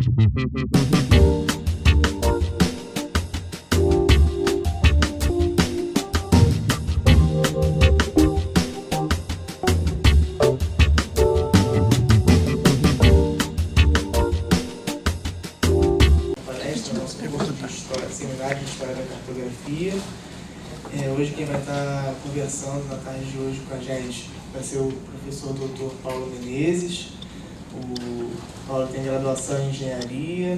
Seminário de História da Cartografia. Hoje quem vai estar conversando na tarde de hoje com a gente vai ser o professor Dr. Paulo Menezes. O Paulo tem graduação em Engenharia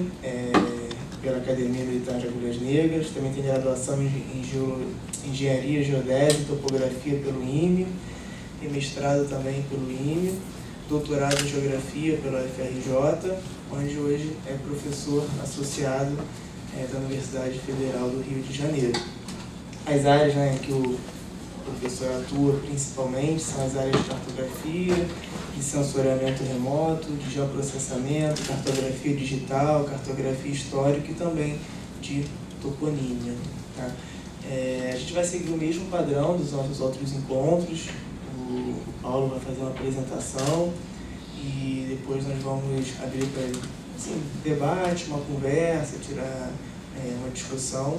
pela Academia Militar de Agulhas Negras, também tem graduação em Engenharia, Geodésia e Topografia pelo IME, tem mestrado também pelo IME, doutorado em Geografia pela UFRJ, onde hoje é professor associado da Universidade Federal do Rio de Janeiro. As áreas em que o professor atua principalmente são as áreas de cartografia, de sensoriamento remoto, de geoprocessamento, cartografia digital, cartografia histórica e também de toponímia. Tá? A gente vai seguir o mesmo padrão dos nossos outros encontros. O Paulo vai fazer uma apresentação e depois nós vamos abrir para debate, uma conversa, tirar uma discussão.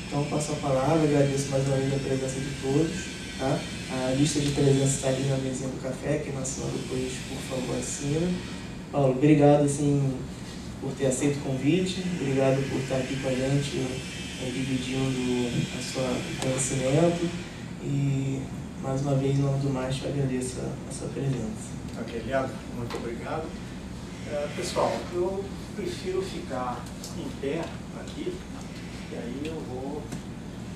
Então passo a palavra, agradeço mais uma vez a presença de todos. Tá? A lista de presença está ali na mesinha do café, que na senhora depois, por favor, assina. Paulo, obrigado por ter aceito o convite, obrigado por estar aqui com a gente, dividindo o seu conhecimento. E mais uma vez, em nome do mais, te agradeço a sua presença. Ok, Leandro, muito obrigado. Pessoal, eu prefiro ficar em pé aqui, e aí eu vou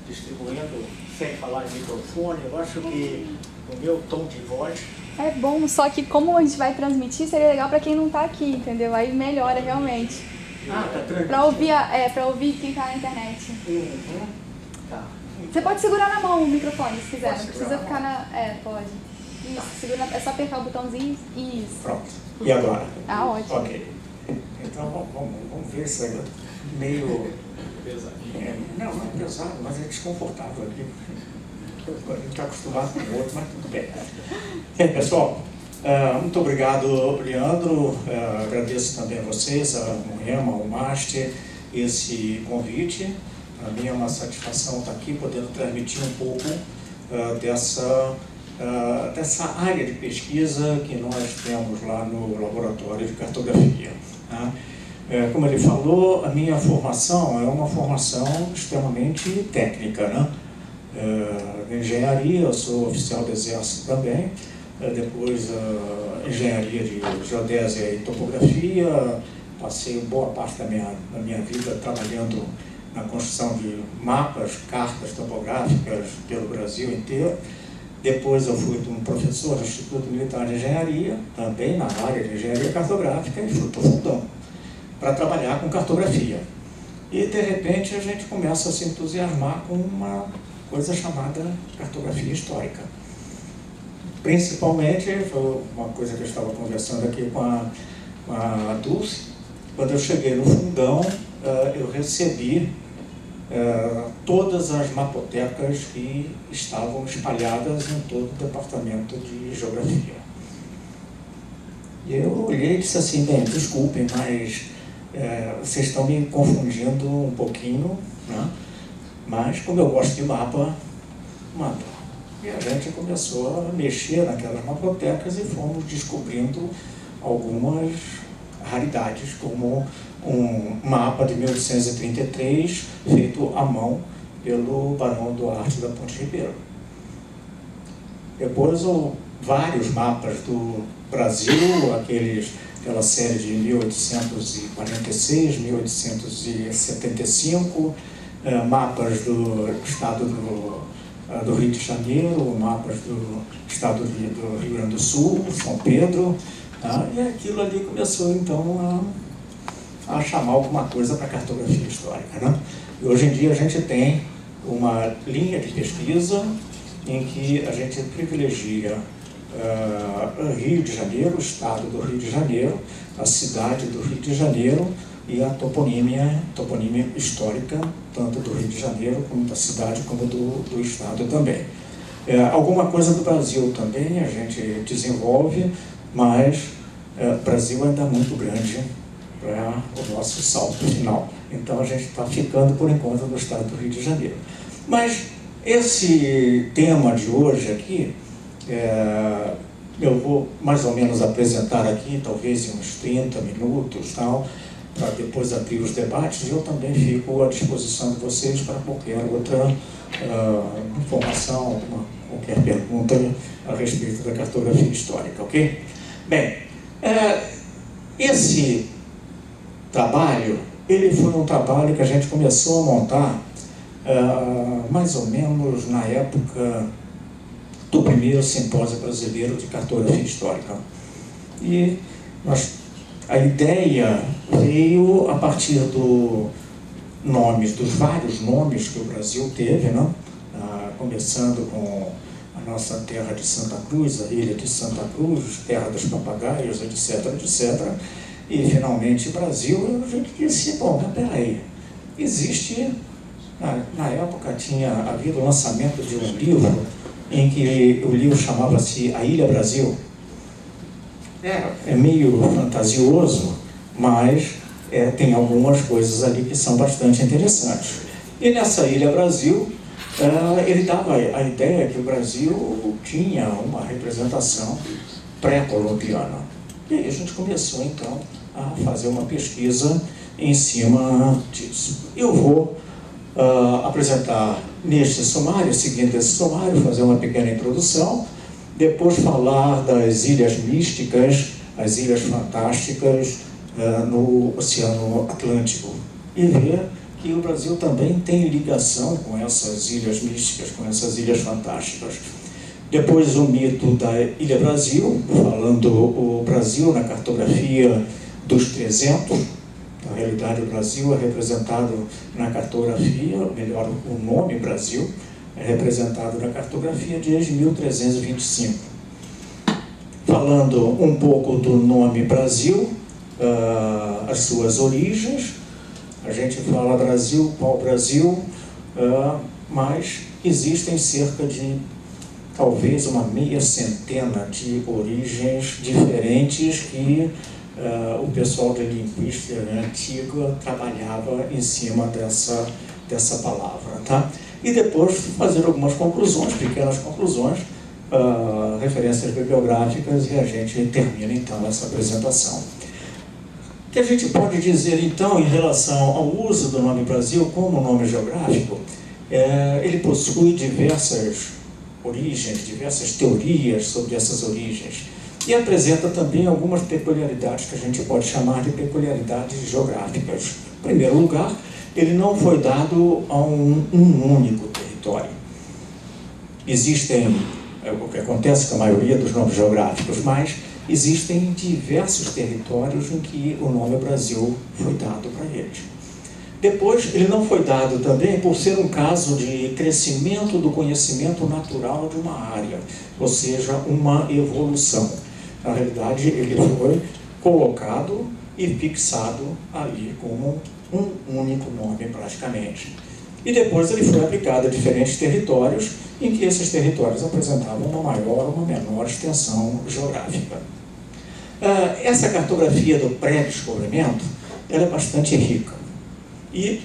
distribuindo sem falar em microfone. Eu acho que o meu tom de voz... É bom, só que como a gente vai transmitir, seria legal para quem não está aqui, entendeu? Aí melhora realmente. Ah, tá tranquilo. Para ouvir quem está na internet. Uhum. Tá. Você pode segurar na mão o microfone, se quiser. Não precisa ficar na... pode. Isso, segura, é só apertar o botãozinho. Isso. Pronto. E agora? Ah, ótimo. Ok. Então vamos ver se é meio... pesadinho. Não é pesado, mas é desconfortável aqui. A gente está acostumado com o outro, mas tudo bem. Pessoal, muito obrigado, Leandro. Agradeço também a vocês, a Moema, ao Master, esse convite. Para mim é uma satisfação estar aqui, podendo transmitir um pouco dessa área de pesquisa que nós temos lá no Laboratório de Cartografia. Tá? Como ele falou, a minha formação é uma formação extremamente técnica, né? Engenharia, eu sou oficial do Exército também, depois engenharia de geodésia e topografia, passei boa parte da minha vida trabalhando na construção de mapas, cartas topográficas pelo Brasil inteiro. Depois eu fui um professor do Instituto Militar de Engenharia, também na área de engenharia cartográfica, e fui para o Fundão para trabalhar com cartografia. E de repente a gente começa a se entusiasmar com uma coisa chamada cartografia histórica. Principalmente, foi uma coisa que eu estava conversando aqui com a Dulce, quando eu cheguei no Fundão, eu recebi todas as mapotecas que estavam espalhadas em todo o departamento de geografia. E eu olhei e disse assim, bem, desculpem, mas vocês estão me confundindo um pouquinho, né? Mas como eu gosto de mapa. E a gente começou a mexer naquelas mapotecas e fomos descobrindo algumas raridades, como um mapa de 1833, feito à mão pelo Barão Duarte da Ponte Ribeiro. Depois, vários mapas do Brasil, aquela série de 1846, 1875, mapas do estado do Rio de Janeiro, mapas do estado do Rio Grande do Sul, São Pedro, tá? E aquilo ali começou então a chamar alguma coisa para a cartografia histórica, né? E hoje em dia a gente tem uma linha de pesquisa em que a gente privilegia Rio de Janeiro, o estado do Rio de Janeiro, a cidade do Rio de Janeiro e a toponímia histórica, tanto do Rio de Janeiro como da cidade, como do estado também. Alguma coisa do Brasil também a gente desenvolve, mas o Brasil ainda é muito grande para o nosso salto final. Então a gente está ficando por enquanto no estado do Rio de Janeiro. Mas esse tema de hoje aqui, eu vou mais ou menos apresentar aqui, talvez em uns 30 minutos, tal, para depois abrir os debates, e eu também fico à disposição de vocês para qualquer outra informação, qualquer pergunta a respeito da cartografia histórica, ok? Bem, esse trabalho, ele foi um trabalho que a gente começou a montar mais ou menos na época do primeiro simpósio brasileiro de cartografia histórica. E a ideia veio a partir dos vários nomes que o Brasil teve, né? Começando com a nossa terra de Santa Cruz, a ilha de Santa Cruz, terra dos papagaios, etc., etc., e finalmente Brasil. A gente disse, bom, mas peraí, existe, na época tinha havido o lançamento de um livro, em que o livro chamava-se A Ilha Brasil. É meio fantasioso, mas tem algumas coisas ali que são bastante interessantes. E nessa Ilha Brasil, ele dava a ideia que o Brasil tinha uma representação pré-colombiana. E aí a gente começou, então, a fazer uma pesquisa em cima disso. Eu vou apresentar neste sumário, seguindo esse sumário, fazer uma pequena introdução, depois falar das ilhas místicas, as ilhas fantásticas no Oceano Atlântico, e ver que o Brasil também tem ligação com essas ilhas místicas, com essas ilhas fantásticas. Depois o mito da Ilha Brasil, falando o Brasil na cartografia dos 300, na realidade o Brasil é representado na cartografia, melhor, o nome Brasil é representado na cartografia desde 1325. Falando um pouco do nome Brasil, as suas origens, a gente fala Brasil, pau-brasil, mas existem cerca de talvez uma meia centena de origens diferentes que o pessoal da linguística antiga trabalhava em cima dessa palavra, tá? E depois fazer algumas conclusões, pequenas conclusões, referências bibliográficas, e a gente termina então essa apresentação. O que a gente pode dizer então em relação ao uso do nome Brasil como nome geográfico? Ele possui diversas origens, diversas teorias sobre essas origens, e apresenta também algumas peculiaridades que a gente pode chamar de peculiaridades geográficas. Em primeiro lugar, ele não foi dado a um único território. Existem, o que acontece com a maioria dos nomes geográficos, mas existem diversos territórios em que o nome Brasil foi dado para eles. Depois, ele não foi dado também por ser um caso de crescimento do conhecimento natural de uma área, ou seja, uma evolução. Na realidade, ele foi colocado e fixado ali como um único nome praticamente. E depois ele foi aplicado a diferentes territórios, em que esses territórios apresentavam uma maior ou uma menor extensão geográfica. Essa cartografia do pré-descobrimento, ela é bastante rica. E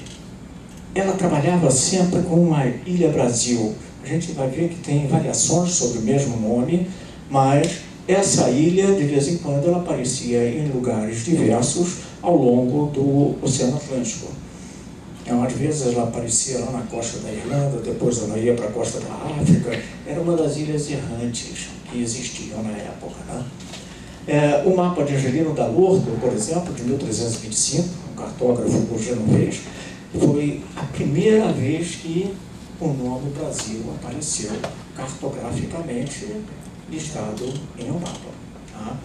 ela trabalhava sempre com uma Ilha Brasil. A gente vai ver que tem variações sobre o mesmo nome, mas essa ilha, de vez em quando, ela aparecia em lugares diversos ao longo do Oceano Atlântico. Às vezes ela aparecia lá na costa da Irlanda, depois ela ia para a costa da África. Era uma das ilhas errantes que existiam na época, né? O mapa de Angelino da Lordo, por exemplo, de 1325, um cartógrafo genovês, foi a primeira vez que o nome Brasil apareceu cartograficamente listado em um mapa. Tá?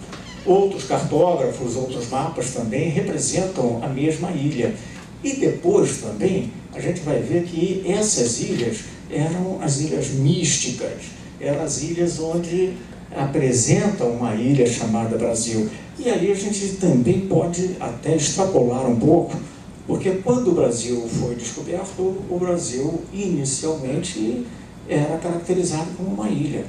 Outros cartógrafos, outros mapas também representam a mesma ilha. E depois também a gente vai ver que essas ilhas eram as ilhas místicas, eram as ilhas onde apresentam uma ilha chamada Brasil. E aí a gente também pode até extrapolar um pouco, porque quando o Brasil foi descoberto, o Brasil inicialmente era caracterizado como uma ilha.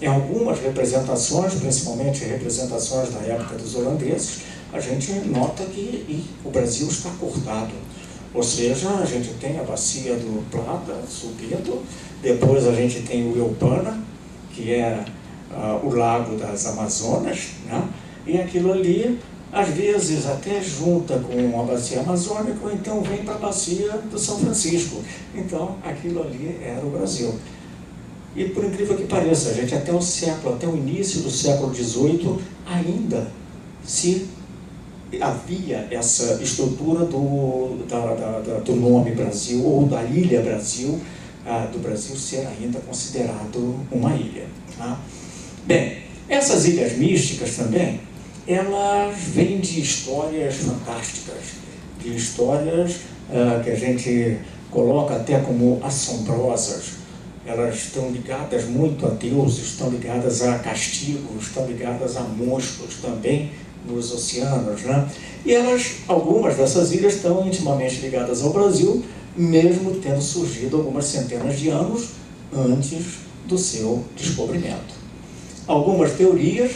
Em algumas representações, principalmente representações da época dos holandeses, a gente nota que o Brasil está cortado. Ou seja, a gente tem a bacia do Plata subindo, depois a gente tem o Eupana, que é o lago das Amazonas, né? E aquilo ali, às vezes, até junta com a bacia amazônica, ou então vem para a bacia do São Francisco. Então, aquilo ali era o Brasil. E, por incrível que pareça, a gente até o início do século XVIII, ainda havia essa estrutura do nome Brasil, ou da ilha Brasil, do Brasil ser ainda considerado uma ilha. Tá? Bem, essas ilhas místicas também, elas vêm de histórias fantásticas, de histórias que a gente coloca até como assombrosas. Elas estão ligadas muito a deuses, estão ligadas a castigos, estão ligadas a monstros também nos oceanos, né? E algumas dessas ilhas estão intimamente ligadas ao Brasil, mesmo tendo surgido algumas centenas de anos antes do seu descobrimento. Algumas teorias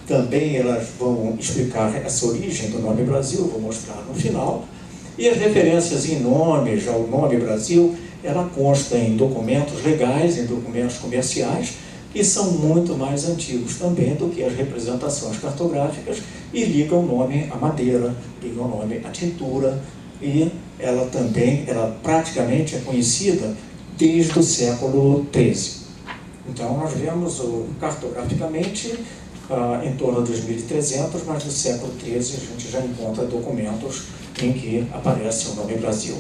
também elas vão explicar essa origem do nome Brasil, vou mostrar no final. E as referências em nomes ao nome Brasil, ela consta em documentos legais, em documentos comerciais, que são muito mais antigos também do que as representações cartográficas e ligam o nome à madeira, ligam o nome à tintura, e ela praticamente é conhecida desde o século XIII. Então nós vemos cartograficamente em torno de 2300, mas no século XIII a gente já encontra documentos em que aparece o nome Brasil.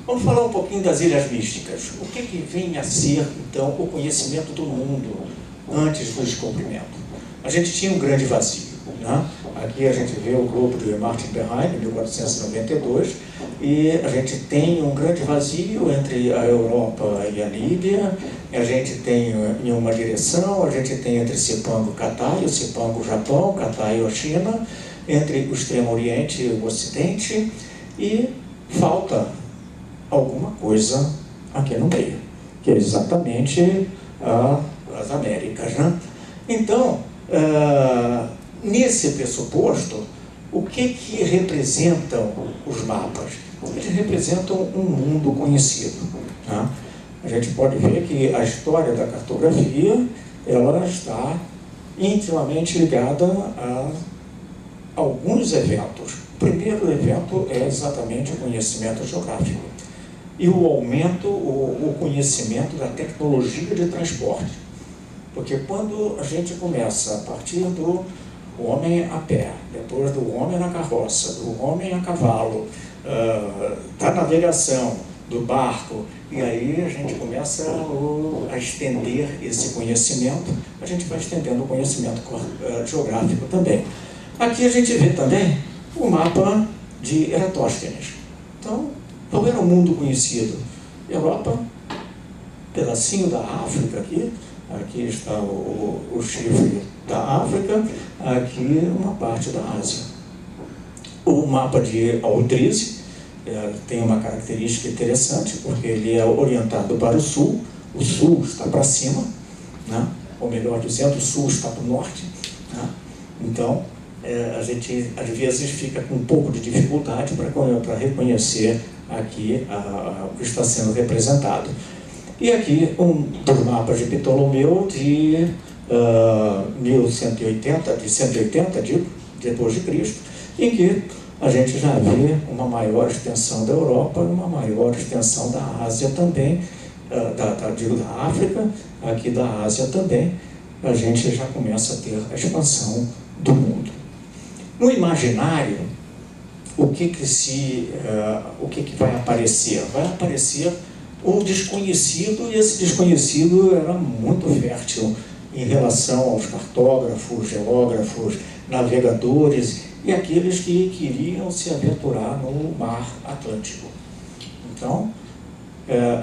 Vamos falar um pouquinho das Ilhas Místicas. O que vem a ser, então, o conhecimento do mundo antes do descobrimento? A gente tinha um grande vazio, né? Aqui a gente vê o globo de Martin Behaim, em 1492, e a gente tem um grande vazio entre a Europa e a Líbia. A gente tem em uma direção, a gente tem entre Cipango e Catai, o Cipango o Japão, Catai a China, entre o Extremo Oriente e o Ocidente, e falta alguma coisa aqui no meio, que é exatamente as Américas, né? Então, nesse pressuposto, o que representam os mapas? Eles representam um mundo conhecido, né? A gente pode ver que a história da cartografia ela está intimamente ligada a alguns eventos. O primeiro evento é exatamente o conhecimento geográfico e o aumento, o conhecimento da tecnologia de transporte. Porque quando a gente começa a partir do homem a pé, depois do homem na carroça, do homem a cavalo, da navegação, do barco, e aí a gente começa a estender esse conhecimento, a gente vai estendendo o conhecimento geográfico também. Aqui a gente vê também o mapa de Eratóstenes. Então, qual era o mundo conhecido? Europa, pedacinho da África aqui está o chifre da África, aqui uma parte da Ásia. O mapa de Aldrise tem uma característica interessante, porque ele é orientado para o sul está para cima, né? Ou melhor dizendo, o sul está para o norte, né? Então, a gente às vezes fica com um pouco de dificuldade para reconhecer aqui o que está sendo representado. E aqui um dos mapas de Ptolomeu de 180 depois de Cristo, em que a gente já vê uma maior extensão da Europa, uma maior extensão da Ásia também, da África, aqui da Ásia também, a gente já começa a ter a expansão do mundo. No imaginário, o que vai aparecer? Vai aparecer o desconhecido, e esse desconhecido era muito fértil em relação aos cartógrafos, geógrafos, navegadores e aqueles que queriam se aventurar no mar Atlântico. Então,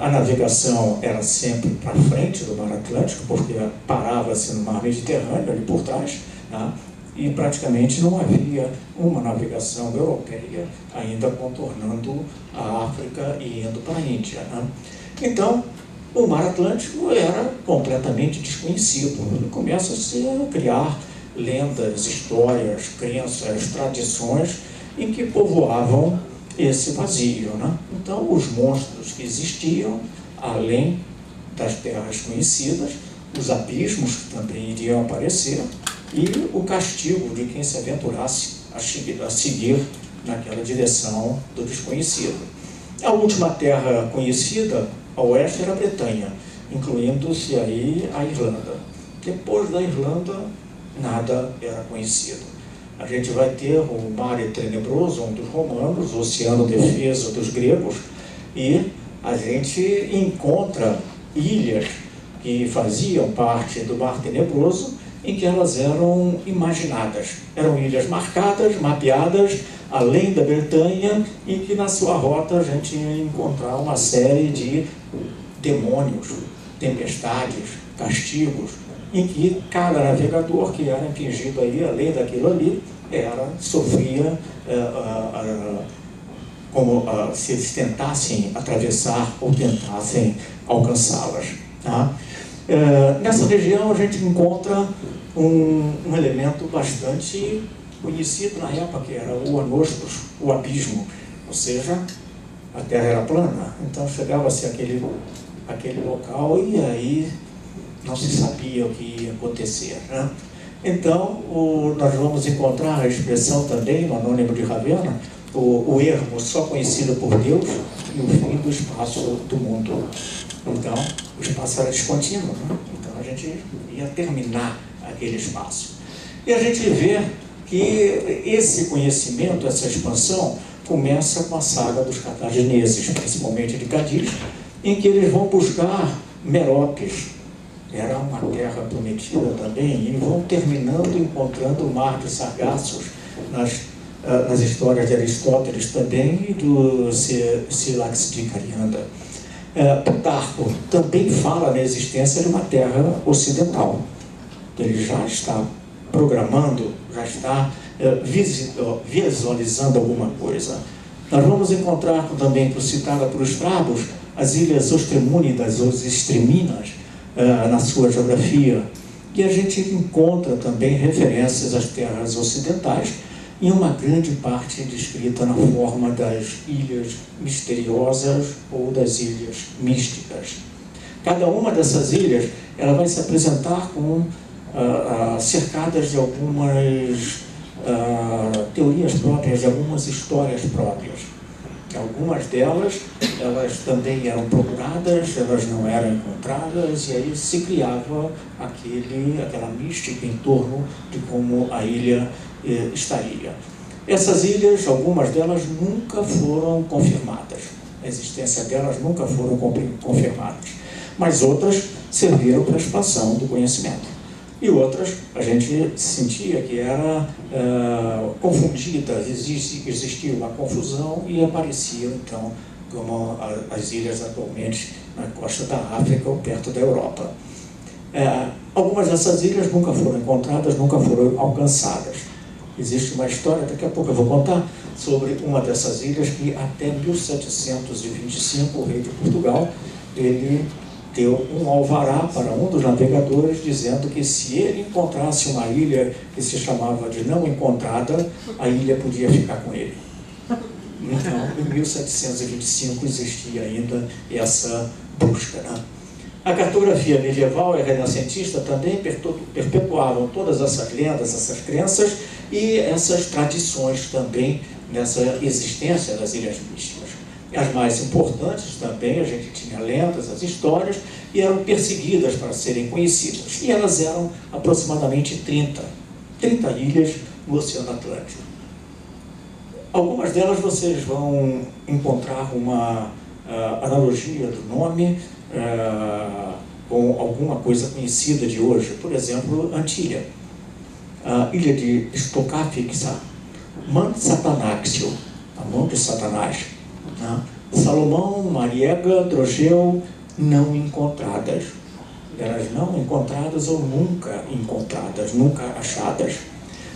a navegação era sempre para frente do mar Atlântico, porque parava-se no mar Mediterrâneo, ali por trás, né? E praticamente não havia uma navegação europeia ainda contornando a África e indo para a Índia, né? Então, o mar Atlântico era completamente desconhecido. Ele começa a se criar lendas, histórias, crenças, tradições em que povoavam esse vazio, né? Então, os monstros que existiam, além das terras conhecidas, os abismos que também iriam aparecer e o castigo de quem se aventurasse a seguir naquela direção do desconhecido. A última terra conhecida a oeste era a Bretanha, incluindo-se aí a Irlanda. Depois da Irlanda, nada era conhecido. A gente vai ter o Mare Tenebroso dos romanos, o Oceano Defeso dos gregos, e a gente encontra ilhas que faziam parte do Mar Tenebroso, em que elas eram imaginadas. Eram ilhas marcadas, mapeadas, além da Bretanha, e que na sua rota a gente ia encontrar uma série de demônios, tempestades, castigos, em que cada navegador que era impingido aí, além daquilo ali, sofria como se eles tentassem atravessar ou tentassem alcançá-las. Tá? Nessa região a gente encontra um elemento bastante conhecido na época, que era o anostos, o abismo, ou seja, a Terra era plana, então chegava-se aquele local e aí não se sabia o que ia acontecer, né? Então, nós vamos encontrar a expressão também no Anônimo de Ravenna, o ermo só conhecido por Deus e o fim do espaço do mundo. Então, o espaço era descontínuo, né? Então a gente ia terminar aquele espaço. E a gente vê que esse conhecimento, essa expansão, começa com a saga dos cartagineses, principalmente de Cádiz, em que eles vão buscar Meropes. Era uma terra prometida também, e vão terminando encontrando o mar de Sargassos nas histórias de Aristóteles também e do Silax de Carianda. Plutarco também fala na existência de uma terra ocidental. Ele já está programando, já está visualizando alguma coisa. Nós vamos encontrar também, citada por Estrabos, as ilhas Ostremúnidas ou Estreminas na sua geografia. E a gente encontra também referências às terras ocidentais, em uma grande parte descrita na forma das ilhas misteriosas ou das ilhas místicas. Cada uma dessas ilhas ela vai se apresentar com cercadas de algumas teorias próprias, de algumas histórias próprias. Algumas delas, elas também eram procuradas, elas não eram encontradas, e aí se criava aquela mística em torno de como a ilha estaria. Essas ilhas, algumas delas nunca foram confirmadas, a existência delas nunca foram confirmadas, mas outras serviram para a expansão do conhecimento. E outras, a gente sentia que era confundida, existia uma confusão e apareciam, então, como as ilhas atualmente na costa da África ou perto da Europa. Algumas dessas ilhas nunca foram encontradas, nunca foram alcançadas. Existe uma história, daqui a pouco eu vou contar, sobre uma dessas ilhas que até 1725 o rei de Portugal, ele deu um alvará para um dos navegadores, dizendo que se ele encontrasse uma ilha que se chamava de não encontrada, a ilha podia ficar com ele. Então, em 1725 existia ainda essa busca, né? A cartografia medieval e renascentista também perpetuavam todas essas lendas, essas crenças e essas tradições também nessa existência das ilhas místicas. As mais importantes também, a gente tinha lendas, as histórias, e eram perseguidas para serem conhecidas. E elas eram aproximadamente 30 ilhas no Oceano Atlântico. Algumas delas vocês vão encontrar uma analogia do nome com alguma coisa conhecida de hoje. Por exemplo, Antilha, a ilha de Stocafixa, Mount Satanaxio, a mão de Satanás. Salomão, Mariega, Drogeu, não encontradas. Elas não encontradas ou nunca encontradas, nunca achadas.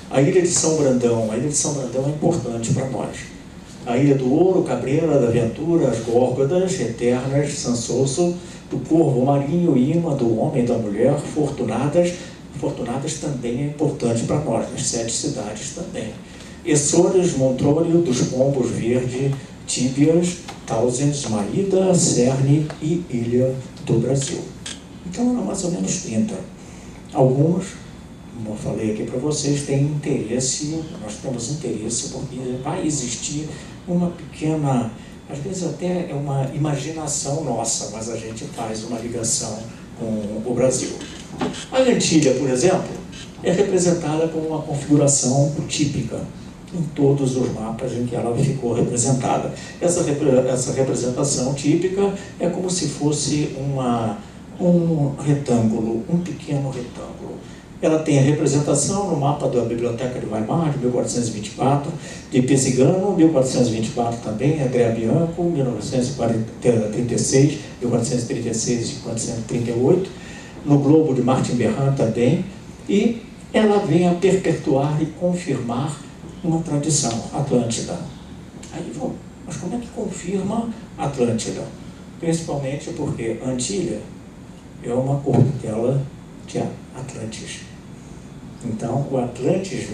A ilha de São Brandão é importante para nós, a Ilha do Ouro, Cabreira, da Ventura, as Górgodas, Eternas, Sansoso, do Corvo Marinho, Ima, do Homem e da Mulher, Fortunadas. Fortunadas também é importante para nós, nas 7 cidades também. Essores, Montróleo, dos Pombos Verde, Tíbias, Tausends, Maída, Cerne e Ilha do Brasil. Então eram mais ou menos 30. Alguns, como eu falei aqui para vocês, têm interesse, nós temos interesse porque vai existir uma pequena, às vezes até é uma imaginação nossa, mas a gente faz uma ligação com o Brasil. A Antilha, por exemplo, é representada com uma configuração típica em todos os mapas em que ela ficou representada. Essa representação típica é como se fosse um retângulo, um pequeno retângulo. Ela tem a representação no mapa da Biblioteca de Weimar, de 1424, de Pisigano, 1424 também, Andrea Bianco, 1936, 1436 e 1438, no Globo de Martin Berran também, e ela vem a perpetuar e confirmar uma tradição atlântida. Aí vamos, mas como é que confirma Atlântida? Principalmente porque Antilha é uma corruptela de Atlantis. Então, o Atlantis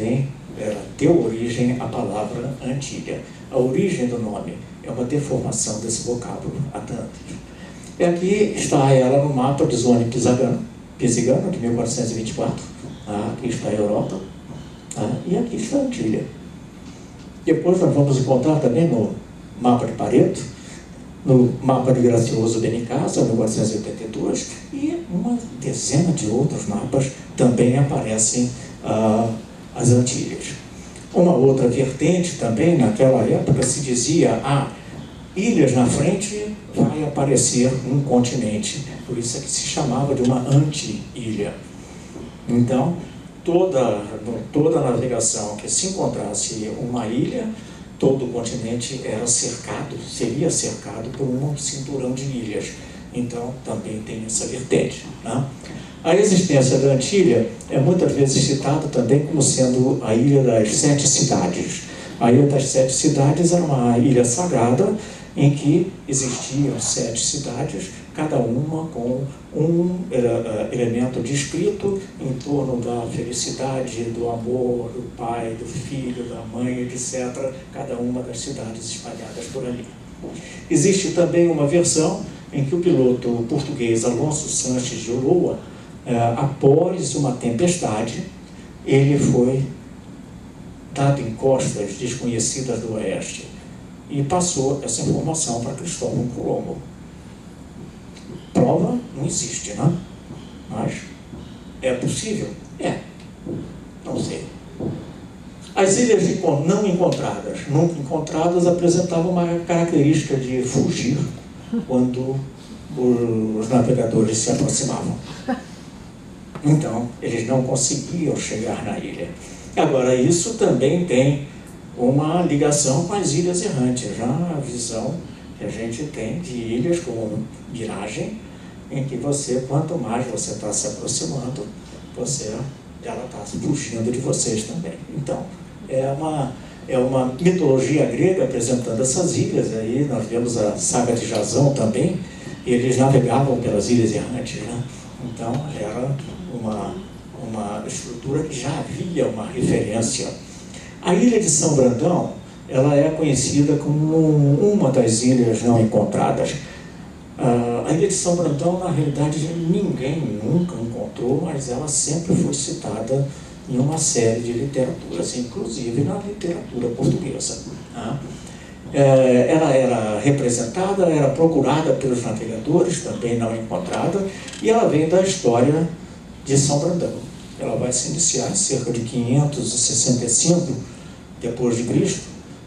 deu origem à palavra Antilha. A origem do nome é uma deformação desse vocábulo, Atlantis. E aqui está ela no mapa de Zone Pisigano, de 1424. Aqui está a Europa. E aqui está a Antilha. Depois nós vamos encontrar também no mapa de Pareto, no mapa de Gracioso Benincasa, 1482, e uma dezena de outros mapas também aparecem as Antilhas. Uma outra vertente também, naquela época, se dizia, ilhas na frente, vai aparecer um continente. Por isso é que se chamava de uma anti-ilha. Então, toda navegação que se encontrasse uma ilha, todo o continente seria cercado por um cinturão de ilhas. Então, também tem essa vertente. Né? A existência da Antilha é muitas vezes citada também como sendo a Ilha das 7 Cidades. A Ilha das 7 Cidades era uma ilha sagrada em que existiam 7 cidades, cada uma com um elemento descrito em torno da felicidade, do amor, do pai, do filho, da mãe, etc., cada uma das cidades espalhadas por ali. Existe também uma versão em que o piloto português Alonso Sanches de Ulloa, após uma tempestade, ele foi dado em costas desconhecidas do oeste e passou essa informação para Cristóvão Colombo. Prova não existe, né? Mas é possível? Não sei. As ilhas não encontradas, nunca encontradas, apresentavam uma característica de fugir quando os navegadores se aproximavam. Então, eles não conseguiam chegar na ilha. Agora, isso também tem uma ligação com as ilhas errantes, já a visão que a gente tem de ilhas como Miragem, em que quanto mais você está se aproximando, ela está fugindo de vocês também. Então, é uma mitologia grega apresentando essas ilhas. Aí nós vemos a saga de Jasão também, eles navegavam pelas ilhas errantes, né? Então, era uma estrutura que já havia uma referência. A ilha de São Brandão, ela é conhecida como uma das ilhas não encontradas. A ilha de São Brandão, na realidade, ninguém nunca encontrou, mas ela sempre foi citada em uma série de literaturas, inclusive na literatura portuguesa. Ela era representada, era procurada pelos navegadores, também não encontrada, e ela vem da história de São Brandão. Ela vai se iniciar em cerca de 565 depois de Cristo,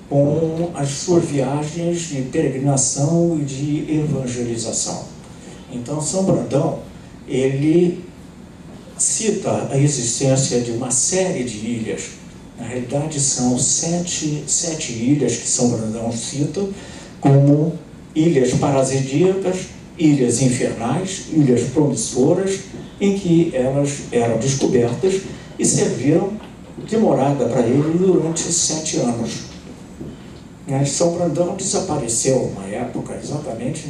com as suas viagens de peregrinação e de evangelização. Então, São Brandão, ele cita a existência de uma série de ilhas. Na realidade, são sete ilhas que São Brandão cita como ilhas paradisíacas, ilhas infernais, ilhas promissoras, em que elas eram descobertas e serviram de morada para ele durante 7 anos. São Brandão desapareceu uma época, exatamente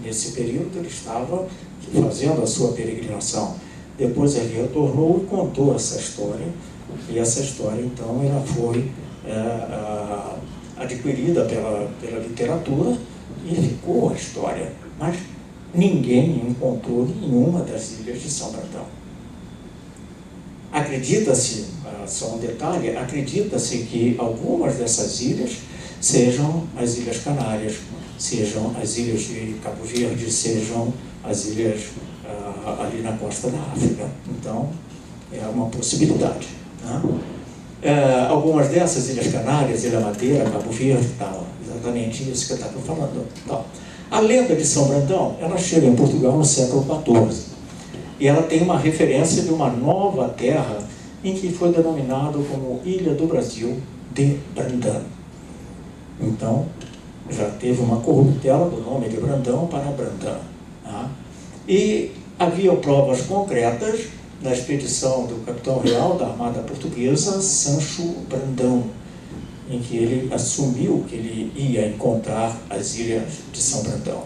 nesse período ele estava fazendo a sua peregrinação. Depois ele retornou e contou essa história, e essa história então ela foi adquirida pela literatura e ficou a história, mas ninguém encontrou nenhuma das ilhas de São Brandão. Acredita-se, só um detalhe, acredita-se que algumas dessas ilhas sejam as Ilhas Canárias, sejam as ilhas de Cabo Verde, sejam as ilhas ali na costa da África. Então, é uma possibilidade. Né? Algumas dessas Ilhas Canárias, Ilha Madeira, Cabo Verde, tal, exatamente isso que eu estava falando. Então, a lenda de São Brandão, ela chega em Portugal no século XIV. E ela tem uma referência de uma nova terra em que foi denominado como Ilha do Brasil de Brandão. Então, já teve uma corruptela do nome de Brandão para Brandão. Tá? E havia provas concretas na expedição do capitão real da Armada Portuguesa, Sancho Brandão, em que ele assumiu que ele ia encontrar as ilhas de São Brandão.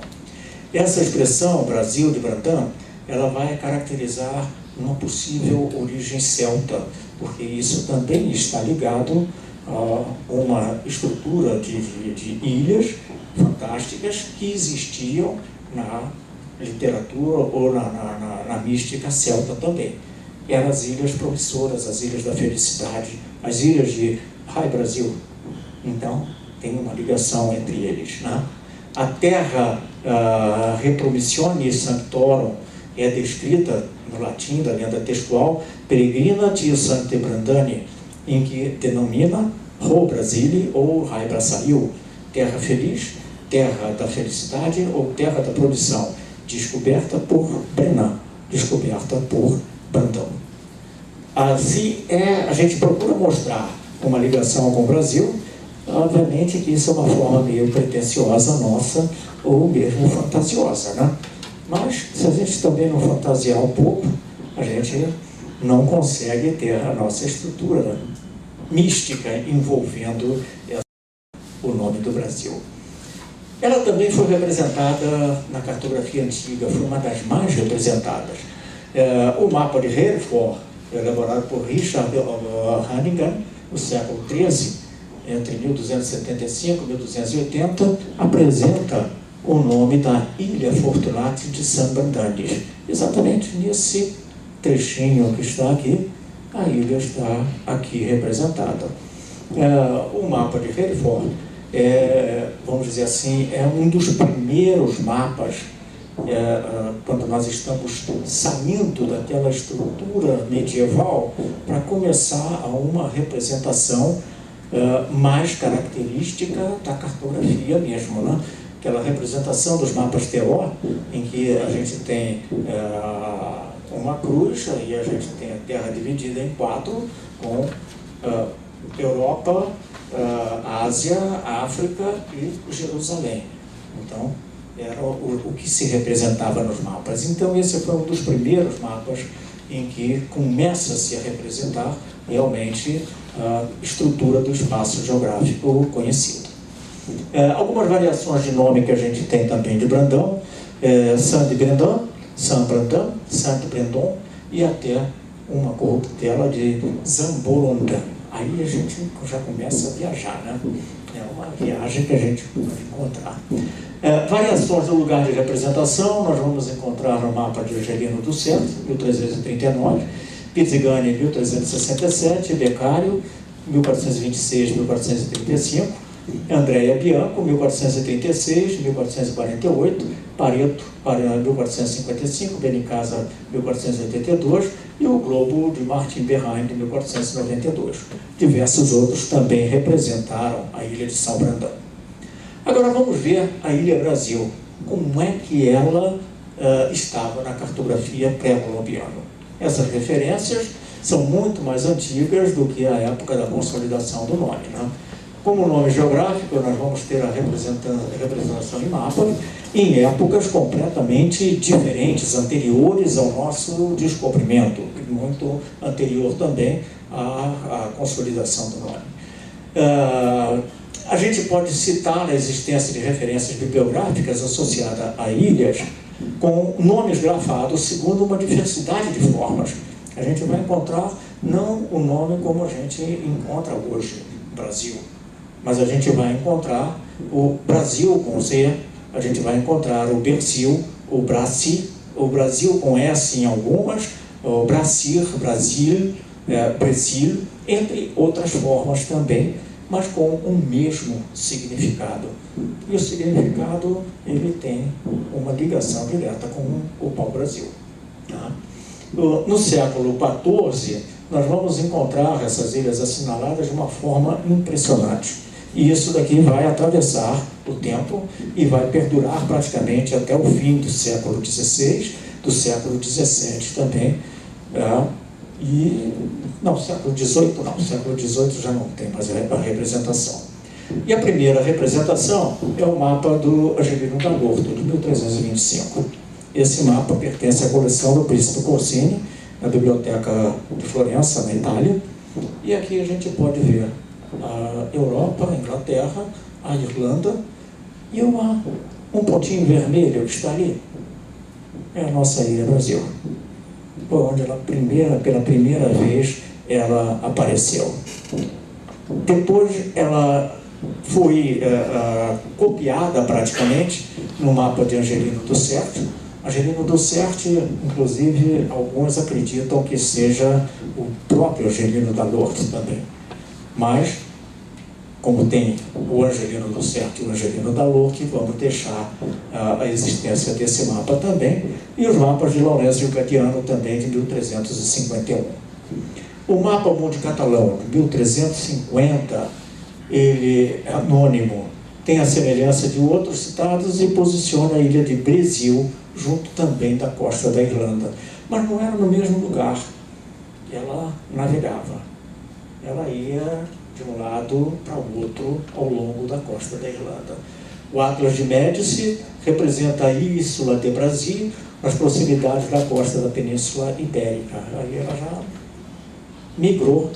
Essa expressão, Brasil de Brandão, ela vai caracterizar uma possível origem celta, porque isso também está ligado a uma estrutura de ilhas fantásticas que existiam na literatura ou na mística celta também. Eram as ilhas promissoras, as ilhas da felicidade, as ilhas de Rai Brasil. Então, tem uma ligação entre eles. Né? A terra Repromissione Sanctorum é descrita no latim da lenda textual Peregrina di Sancte Brandani, em que denomina Ro Brasili ou Rai Brasil, terra feliz, terra da felicidade ou terra da promissão, descoberta por Brenan, descoberta por Brandão. Assim, a gente procura mostrar uma ligação com o Brasil. Obviamente que isso é uma forma meio pretensiosa nossa ou mesmo fantasiosa, né? Mas se a gente também não fantasiar um pouco, a gente não consegue ter a nossa estrutura mística envolvendo o nome do Brasil. Ela também foi representada na cartografia antiga, foi uma das mais representadas. O mapa de Hereford, elaborado por Richard Hannigan, no século XIII, entre 1275 e 1280, apresenta o nome da Ilha Fortunati de San Brandanis. Exatamente nesse trechinho que está aqui, a ilha está aqui representada. O mapa de Hereford, vamos dizer assim, é um dos primeiros mapas, quando nós estamos saindo daquela estrutura medieval para começar a uma representação mais característica da cartografia mesmo, né? Aquela representação dos mapas Teró, em que a gente tem uma cruz e a gente tem a Terra dividida em 4, com Europa, Ásia, África e Jerusalém. Então, era o que se representava nos mapas. Então, esse foi um dos primeiros mapas em que começa-se a representar realmente a estrutura do espaço geográfico conhecido. Algumas variações de nome que a gente tem também de Brandão, Saint de Brandão, Saint Brandão, Saint Brandon e até uma corruptela de Zambolondã. Aí a gente já começa a viajar, né? É uma viagem que a gente pode encontrar. Variações do lugar de representação, nós vamos encontrar no mapa de Angelino do Centro, 1339, Pizzigani, 1367, Beccario, 1426-1435, Andrea Bianco, 1436, 1448, Pareto, 1455, Benincasa, 1482, e o Globo de Martin Berheim, de 1492. Diversos outros também representaram a ilha de São Brandão. Agora vamos ver a Ilha Brasil, como é que ela estava na cartografia pré-colombiana. Essas referências são muito mais antigas do que a época da consolidação do nome, né? Como nome geográfico, nós vamos ter a representação em mapa em épocas completamente diferentes, anteriores ao nosso descobrimento, muito anterior também à consolidação do nome. A gente pode citar a existência de referências bibliográficas associadas a ilhas com nomes grafados segundo uma diversidade de formas. A gente vai encontrar não o nome como a gente encontra hoje, Brasil, mas a gente vai encontrar o Brasil com Z, a gente vai encontrar o Bersil, o Brasil com S em algumas, o Brasir, Brasil, Brasil, entre outras formas também, mas com o mesmo significado. E o significado, ele tem uma ligação direta com o pau-brasil. Tá? No século XIV, nós vamos encontrar essas ilhas assinaladas de uma forma impressionante. E isso daqui vai atravessar o tempo e vai perdurar praticamente até o fim do século XVI, do século XVII também. Século XVIII não, século XVIII já não tem mais a representação. E a primeira representação é o mapa do Angelino da Lorto, de 1325. Esse mapa pertence à coleção do Príncipe Corsini, na Biblioteca de Florença, na Itália. E aqui a gente pode ver a Europa, a Inglaterra, a Irlanda e um pontinho vermelho que está ali. É a nossa ilha Brasil, onde pela primeira vez ela apareceu. Depois ela foi copiada praticamente no mapa de Angelino do Serte. Angelino do Serte, inclusive, alguns acreditam que seja o próprio Angelino da Lorto também. Mas, como tem o Angelino do Serte e o Angelino da Lorto, vamos deixar a existência desse mapa também, e os mapas de Lourenço Gadiano também, de 1351. O mapa Mundi Catalão, de 1350, ele é anônimo, tem a semelhança de outros citados e posiciona a ilha de Brasil junto também da costa da Irlanda. Mas não era no mesmo lugar. Ela navegava. Ela ia de um lado para o outro ao longo da costa da Irlanda. O Atlas de Médici representa a Ínsula de Brasil, nas proximidades da costa da Península Ibérica. Aí ela já migrou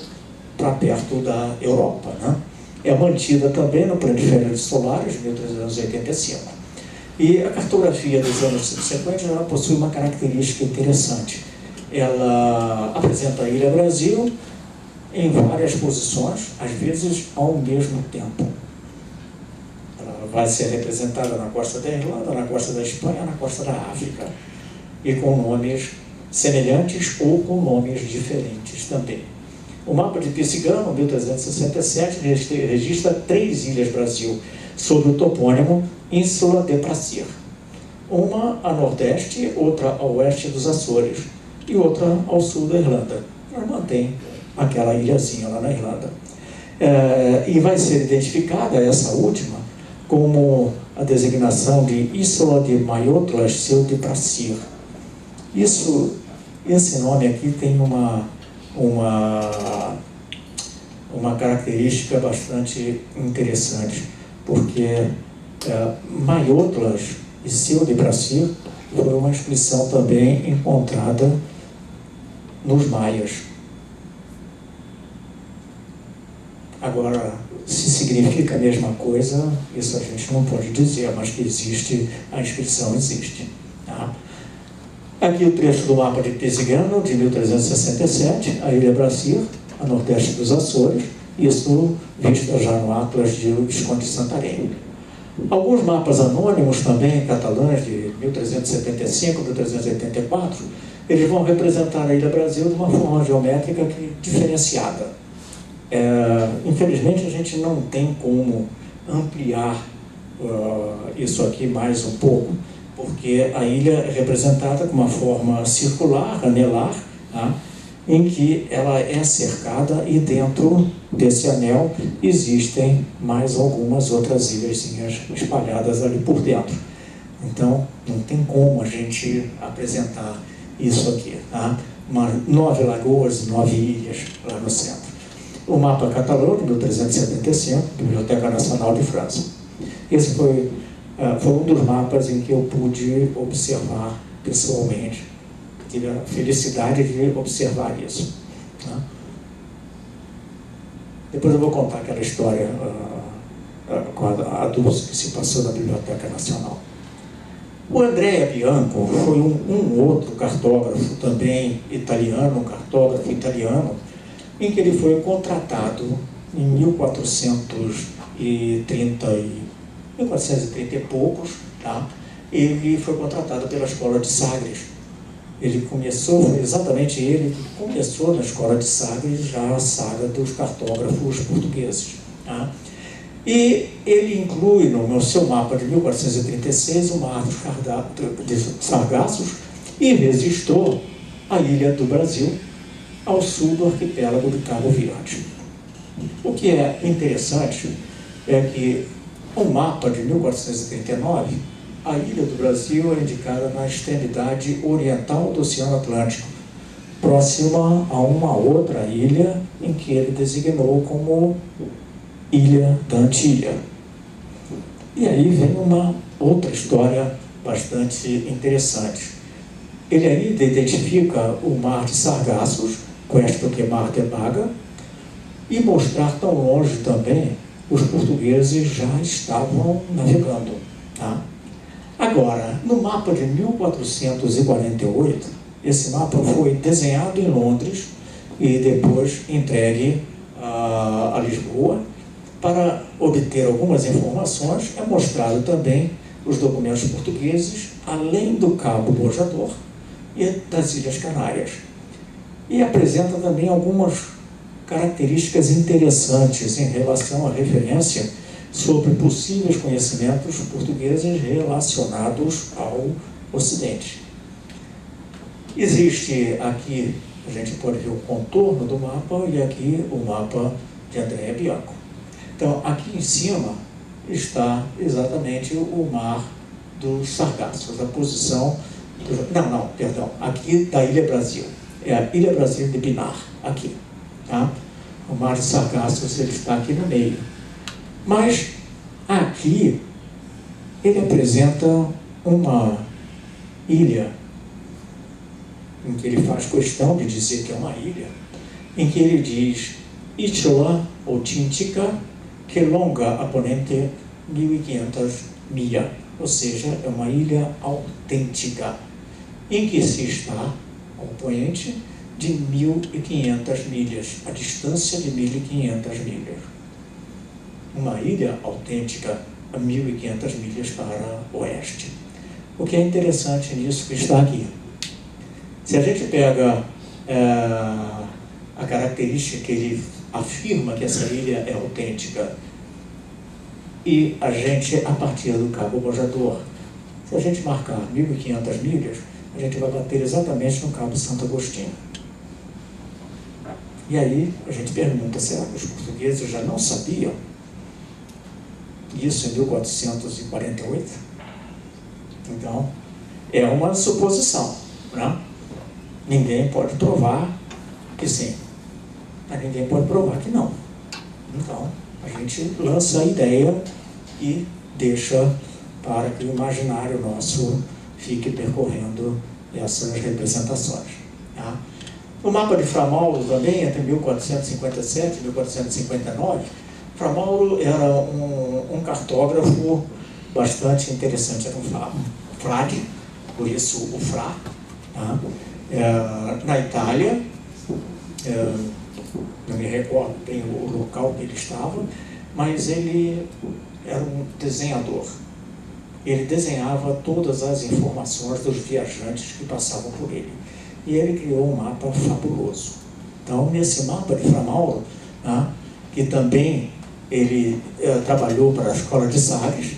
para perto da Europa, né? É mantida também no Planisfério Solares, de 1385. E a cartografia dos anos subsequentes ela possui uma característica interessante. Ela apresenta a Ilha Brasil em várias posições, às vezes ao mesmo tempo. Ela vai ser representada na costa da Irlanda, na costa da Espanha, na costa da África, e com nomes semelhantes ou com nomes diferentes também. O mapa de Piscigano, 1367, registra 3 ilhas Brasil, sob o topônimo Ínsula de Brasil. Uma a nordeste, outra a oeste dos Açores e outra ao sul da Irlanda. Mas mantém aquela ilhazinha lá na Irlanda. E vai ser identificada essa última como a designação de Ínsula de Maiotlas Seu de Brasil. Esse nome aqui tem uma característica bastante interessante, porque Maiotlas e Seu de Brasil foi uma inscrição também encontrada nos maias. Agora, se significa a mesma coisa, isso a gente não pode dizer, mas que existe, a inscrição existe. Tá? Aqui o trecho do mapa de Piscigano, de 1367, a Ilha Brasil, a nordeste dos Açores, isso visto já no Atlas de Visconde de Santarém. Alguns mapas anônimos também, catalães, de 1375, 1384, eles vão representar a Ilha Brasil de uma forma geométrica diferenciada. Infelizmente, a gente não tem como ampliar isso aqui mais um pouco, porque a ilha é representada com uma forma circular, anelar, tá? Em que ela é cercada e dentro desse anel existem mais algumas outras ilhazinhas espalhadas ali por dentro. Então, não tem como a gente apresentar isso aqui, tá? 9 lagoas e 9 ilhas lá no centro. O mapa catalão, de 1375, Biblioteca Nacional de França. Esse foi um dos mapas em que eu pude observar pessoalmente. Tive a felicidade de observar isso. Tá? Depois eu vou contar aquela história com a Dulce, que se passou na Biblioteca Nacional. O Andrea Bianco foi um outro cartógrafo também italiano, um cartógrafo italiano, em que ele foi contratado em 1430 e poucos, tá? Ele foi contratado pela Escola de Sagres. Foi exatamente ele que começou na Escola de Sagres já a saga dos cartógrafos portugueses, tá? E ele inclui no seu mapa de 1436 o Mar de Sargassos e registrou a ilha do Brasil ao sul do arquipélago de Cabo Verde. O que é interessante é que o mapa de 1439, a ilha do Brasil é indicada na extremidade oriental do Oceano Atlântico, próxima a uma outra ilha em que ele designou como Ilha da Antilha. E aí vem uma outra história bastante interessante. Ele ainda identifica o Mar de Sargassos, questo que Mar de Baga, e mostrar tão longe também os portugueses já estavam navegando, tá? Agora, no mapa de 1448, esse mapa foi desenhado em Londres e depois entregue a Lisboa. Para obter algumas informações, é mostrado também os documentos portugueses, além do Cabo Bojador e das Ilhas Canárias. E apresenta também algumas características interessantes em relação à referência sobre possíveis conhecimentos portugueses relacionados ao Ocidente. Existe aqui, a gente pode ver o contorno do mapa e aqui o mapa de Andrea Bianco. Então, aqui em cima está exatamente o Mar dos Sargassos, a posição... aqui da Ilha Brasil. É a Ilha Brasil de Pinar, aqui. Tá? O Mar de Sargassos ele está aqui no meio. Mas, aqui, ele apresenta uma ilha, em que ele faz questão de dizer que é uma ilha, em que ele diz Isola Authentica, que longa a ponente 1.500 milhas, ou seja, é uma ilha autêntica, em que se está ao poente de 1.500 milhas, a distância de 1.500 milhas. Uma ilha autêntica a 1.500 milhas para o oeste. O que é interessante nisso que está aqui. Se a gente pega a característica que ele afirma que essa ilha é autêntica e a gente, a partir do Cabo Bojador, se a gente marcar 1.500 milhas, a gente vai bater exatamente no Cabo Santo Agostinho. E aí a gente pergunta, será que os portugueses já não sabiam isso em 1448? Então, é uma suposição, né? Ninguém pode provar que sim, mas ninguém pode provar que não. Então, a gente lança a ideia e deixa para que o imaginário nosso fique percorrendo essas representações. Tá? O mapa de Fra Mauro também, entre 1457 e 1459, Fra Mauro era um cartógrafo bastante interessante, era um frade, por isso o Fra, tá? Na Itália, não me recordo bem o local que ele estava, mas ele era um desenhador. Ele desenhava todas as informações dos viajantes que passavam por ele. E ele criou um mapa fabuloso. Então, nesse mapa de Fra Mauro, né, que também ele trabalhou para a Escola de Sagres,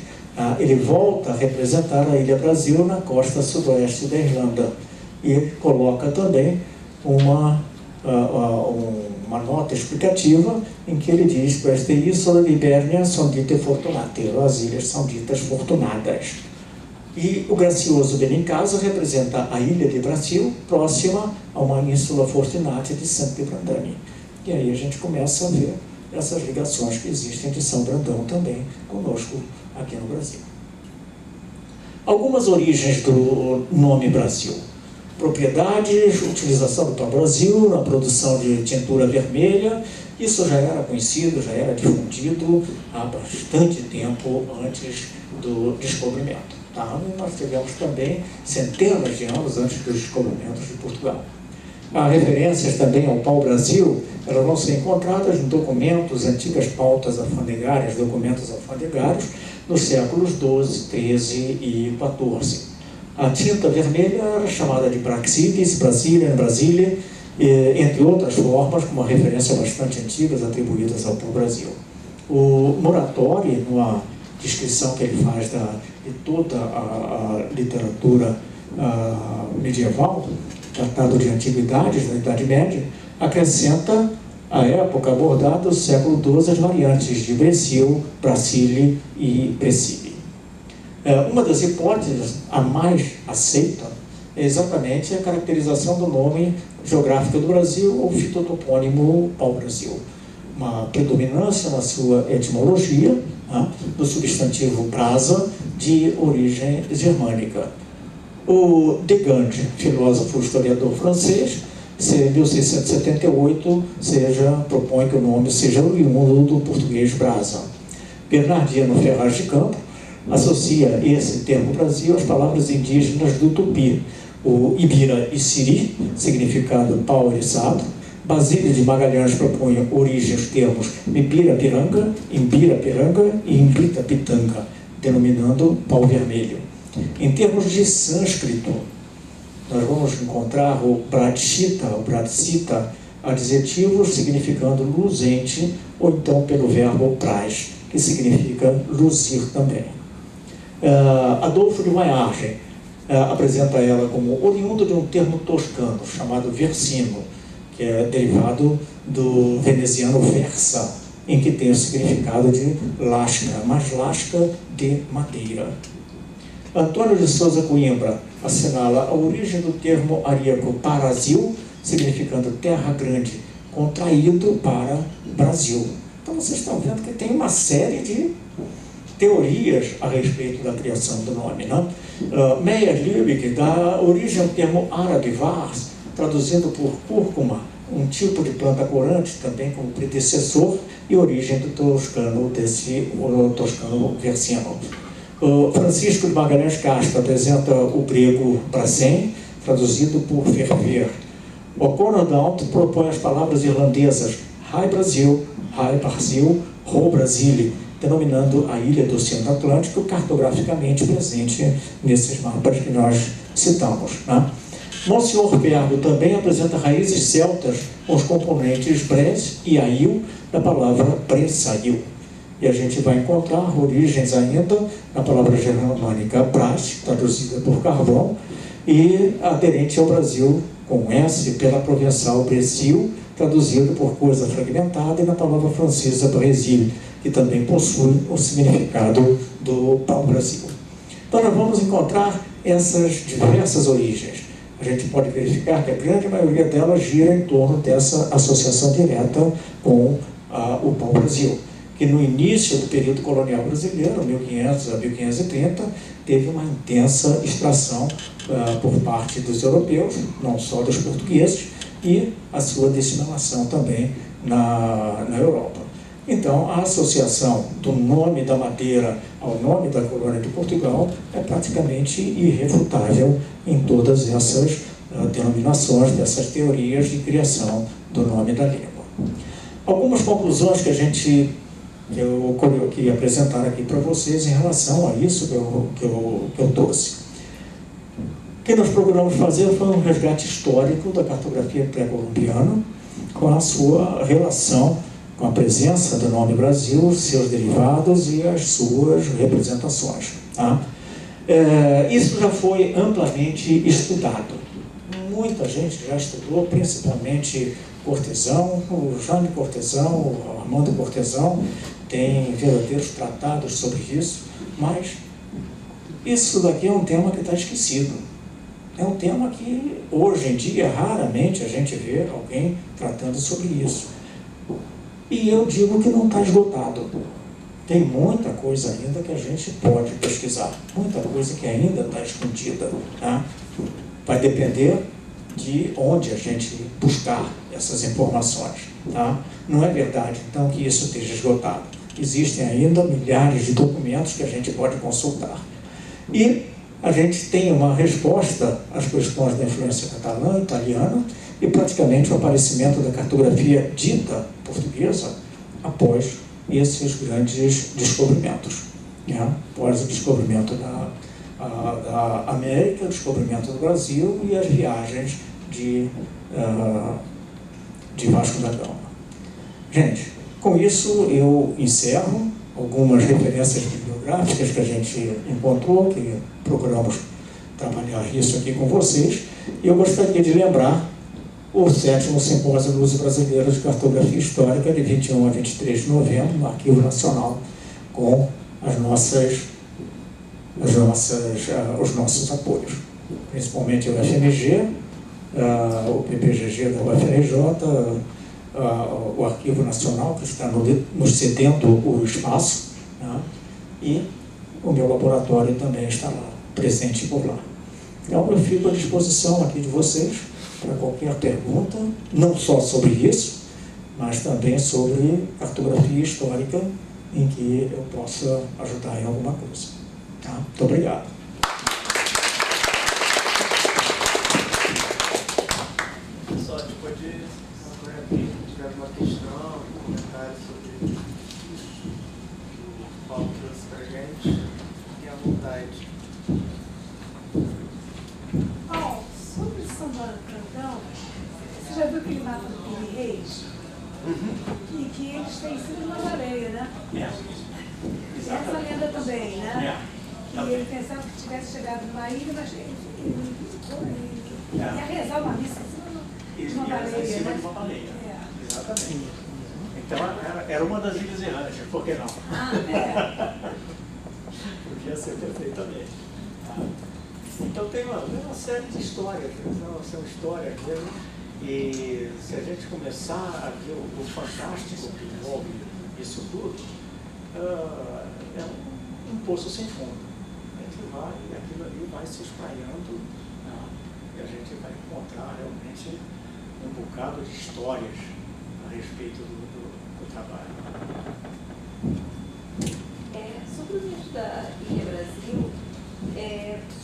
ele volta a representar a Ilha Brasil na costa sudoeste da Irlanda. E coloca também uma nota explicativa em que ele diz que esta Isola de Ibernia são dite fortunate, as ilhas são ditas fortunadas. E o gracioso Benincasa representa a ilha de Brasil, próxima a uma Ínsula Fortunate de Santo Brandani. E aí a gente começa a ver essas ligações que existem de São Brandão também conosco aqui no Brasil. Algumas origens do nome Brasil. propriedades, utilização do pau-brasil na produção de tintura vermelha. Isso já era conhecido, já era difundido há bastante tempo antes do descobrimento. Tá? E nós tivemos também centenas de anos antes dos descobrimentos de Portugal. Há referências também ao pau-brasil, elas vão ser encontradas em documentos, antigas pautas alfandegárias, documentos alfandegários, nos séculos XII, XIII e XIV. A tinta vermelha era chamada de Praxidis, Brasília, entre outras formas, com uma referência bastante antigas atribuídas ao pau-brasil. O Muratori, numa descrição que ele faz de toda a literatura medieval, tratado de antiguidades, da Idade Média, acrescenta a época abordada do século XII as variantes de Brecil, Brasile e Brecile. Uma das hipóteses a mais aceita é exatamente a caracterização do nome geográfico do Brasil, ou fitotopônimo pau-brasil. Uma predominância na sua etimologia, do substantivo brasa, de origem germânica. O Desgand, filósofo historiador francês, em 1678, propõe que o nome seja oriundo do português brasa. Bernardino Ferraz de Campo associa esse termo Brasil às palavras indígenas do Tupi, o Ibira e Siri, significado pau eriçado. Basílio de Magalhães propõe origem aos termos Ibira-piranga e Imbita-pitanga, denominando pau vermelho. Em termos de sânscrito, nós vamos encontrar o Bradshita, adjetivos significando luzente, ou então pelo verbo praz, que significa luzir também. Adolfo de Maillard apresenta ela como oriundo de um termo toscano, chamado versino, que é derivado do veneziano versa, em que tem o significado de lasca, mas lasca de madeira. Antônio de Souza Coimbra assinala a origem do termo aríaco Brasil, significando terra grande, contraído para Brasil. Então vocês estão vendo que tem uma série de teorias a respeito da criação do nome. Né? Meyer-Liebig dá origem ao termo árabe vars, traduzindo por cúrcuma, um tipo de planta corante, também como predecessor e origem do toscano, toscano versino. Francisco de Magalhães Castro apresenta o grego brasen, traduzido por ferver. O Conradant propõe as palavras irlandesas Rai Brasil, Ro Brasile, denominando a ilha do Oceano Atlântico cartograficamente presente nesses mapas que nós citamos. Né? Monsenhor Pergo também apresenta raízes celtas com os componentes bres e ail da palavra pressail. E a gente vai encontrar origens ainda na palavra germânica bras, traduzida por carvão, e aderente ao Brasil com S pela provençal Brecil, traduzido por coisa fragmentada, e na palavra francesa Brésil, que também possui o significado do pau-brasil. Então nós vamos encontrar essas diversas origens. A gente pode verificar que a grande maioria delas gira em torno dessa associação direta com o pau-brasil, que no início do período colonial brasileiro, 1500 a 1530, teve uma intensa extração por parte dos europeus, não só dos portugueses, e a sua disseminação também na Europa. Então, a associação do nome da madeira ao nome da colônia de Portugal é praticamente irrefutável em todas essas denominações, dessas teorias de criação do nome da língua. Algumas conclusões que eu queria apresentar aqui para vocês em relação a isso que eu trouxe. O que nós procuramos fazer foi um resgate histórico da cartografia pré-colombiana com a sua relação com a presença do nome Brasil, seus derivados e as suas representações. Tá? Isso já foi amplamente estudado. Muita gente já estudou, principalmente Cortesão, o Jaime Cortesão, o Armando Cortesão, tem verdadeiros tratados sobre isso, mas isso daqui é um tema que está esquecido. É um tema que, hoje em dia, raramente a gente vê alguém tratando sobre isso. E eu digo que não está esgotado. Tem muita coisa ainda que a gente pode pesquisar, muita coisa que ainda está escondida. Tá? vai depender de onde a gente buscar essas informações. Tá? Não é verdade, então, que isso esteja esgotado. Existem ainda milhares de documentos que a gente pode consultar. E a gente tem uma resposta às questões da influência catalã, italiana, e praticamente o aparecimento da cartografia dita portuguesa após esses grandes descobrimentos. Né? Após o descobrimento da América, o descobrimento do Brasil e as viagens de Vasco da Gama. Gente, com isso eu encerro algumas referências bibliográficas que a gente encontrou, que procuramos trabalhar isso aqui com vocês, e eu gostaria de lembrar o 7º Simpósio Luso-Brasileiro de Cartografia Histórica, de 21 a 23 de novembro, no Arquivo Nacional, com os nossos apoios, principalmente o FMG, o PPGG da UFRJ, o Arquivo Nacional, que está nos cedendo o espaço, né? E o meu laboratório também está lá, presente por lá. Então, eu fico à disposição aqui de vocês para qualquer pergunta, não só sobre isso, mas também sobre cartografia histórica, em que eu possa ajudar em alguma coisa. Tá? Muito obrigado. Pessoal, a gente pode agora aqui, se tiver alguma questão, comentário sobre o que o Paulo trouxe para a gente, fiquem à vontade. Paulo, sobre o São João do Cantão, você já viu aquele mapa do Piri Reis? Que eles têm sido uma baleia, né? E essa lenda também, né? Que ele pensava que tivesse chegado numa ilha, mas ele ficou e ia rezar uma missa em cima de uma baleia. Em cima de uma baleia. Exatamente. Então era uma das ilhas errantes, por que não? Podia ser perfeitamente. Então tem uma série de histórias, são histórias mesmo. E se a gente começar a ver o fantástico que envolve isso tudo, é um poço sem fundo. Aquilo ali vai se espraiando, e a gente vai encontrar realmente um bocado de histórias a respeito do trabalho. Sobre o mito da Ilha Brasil, o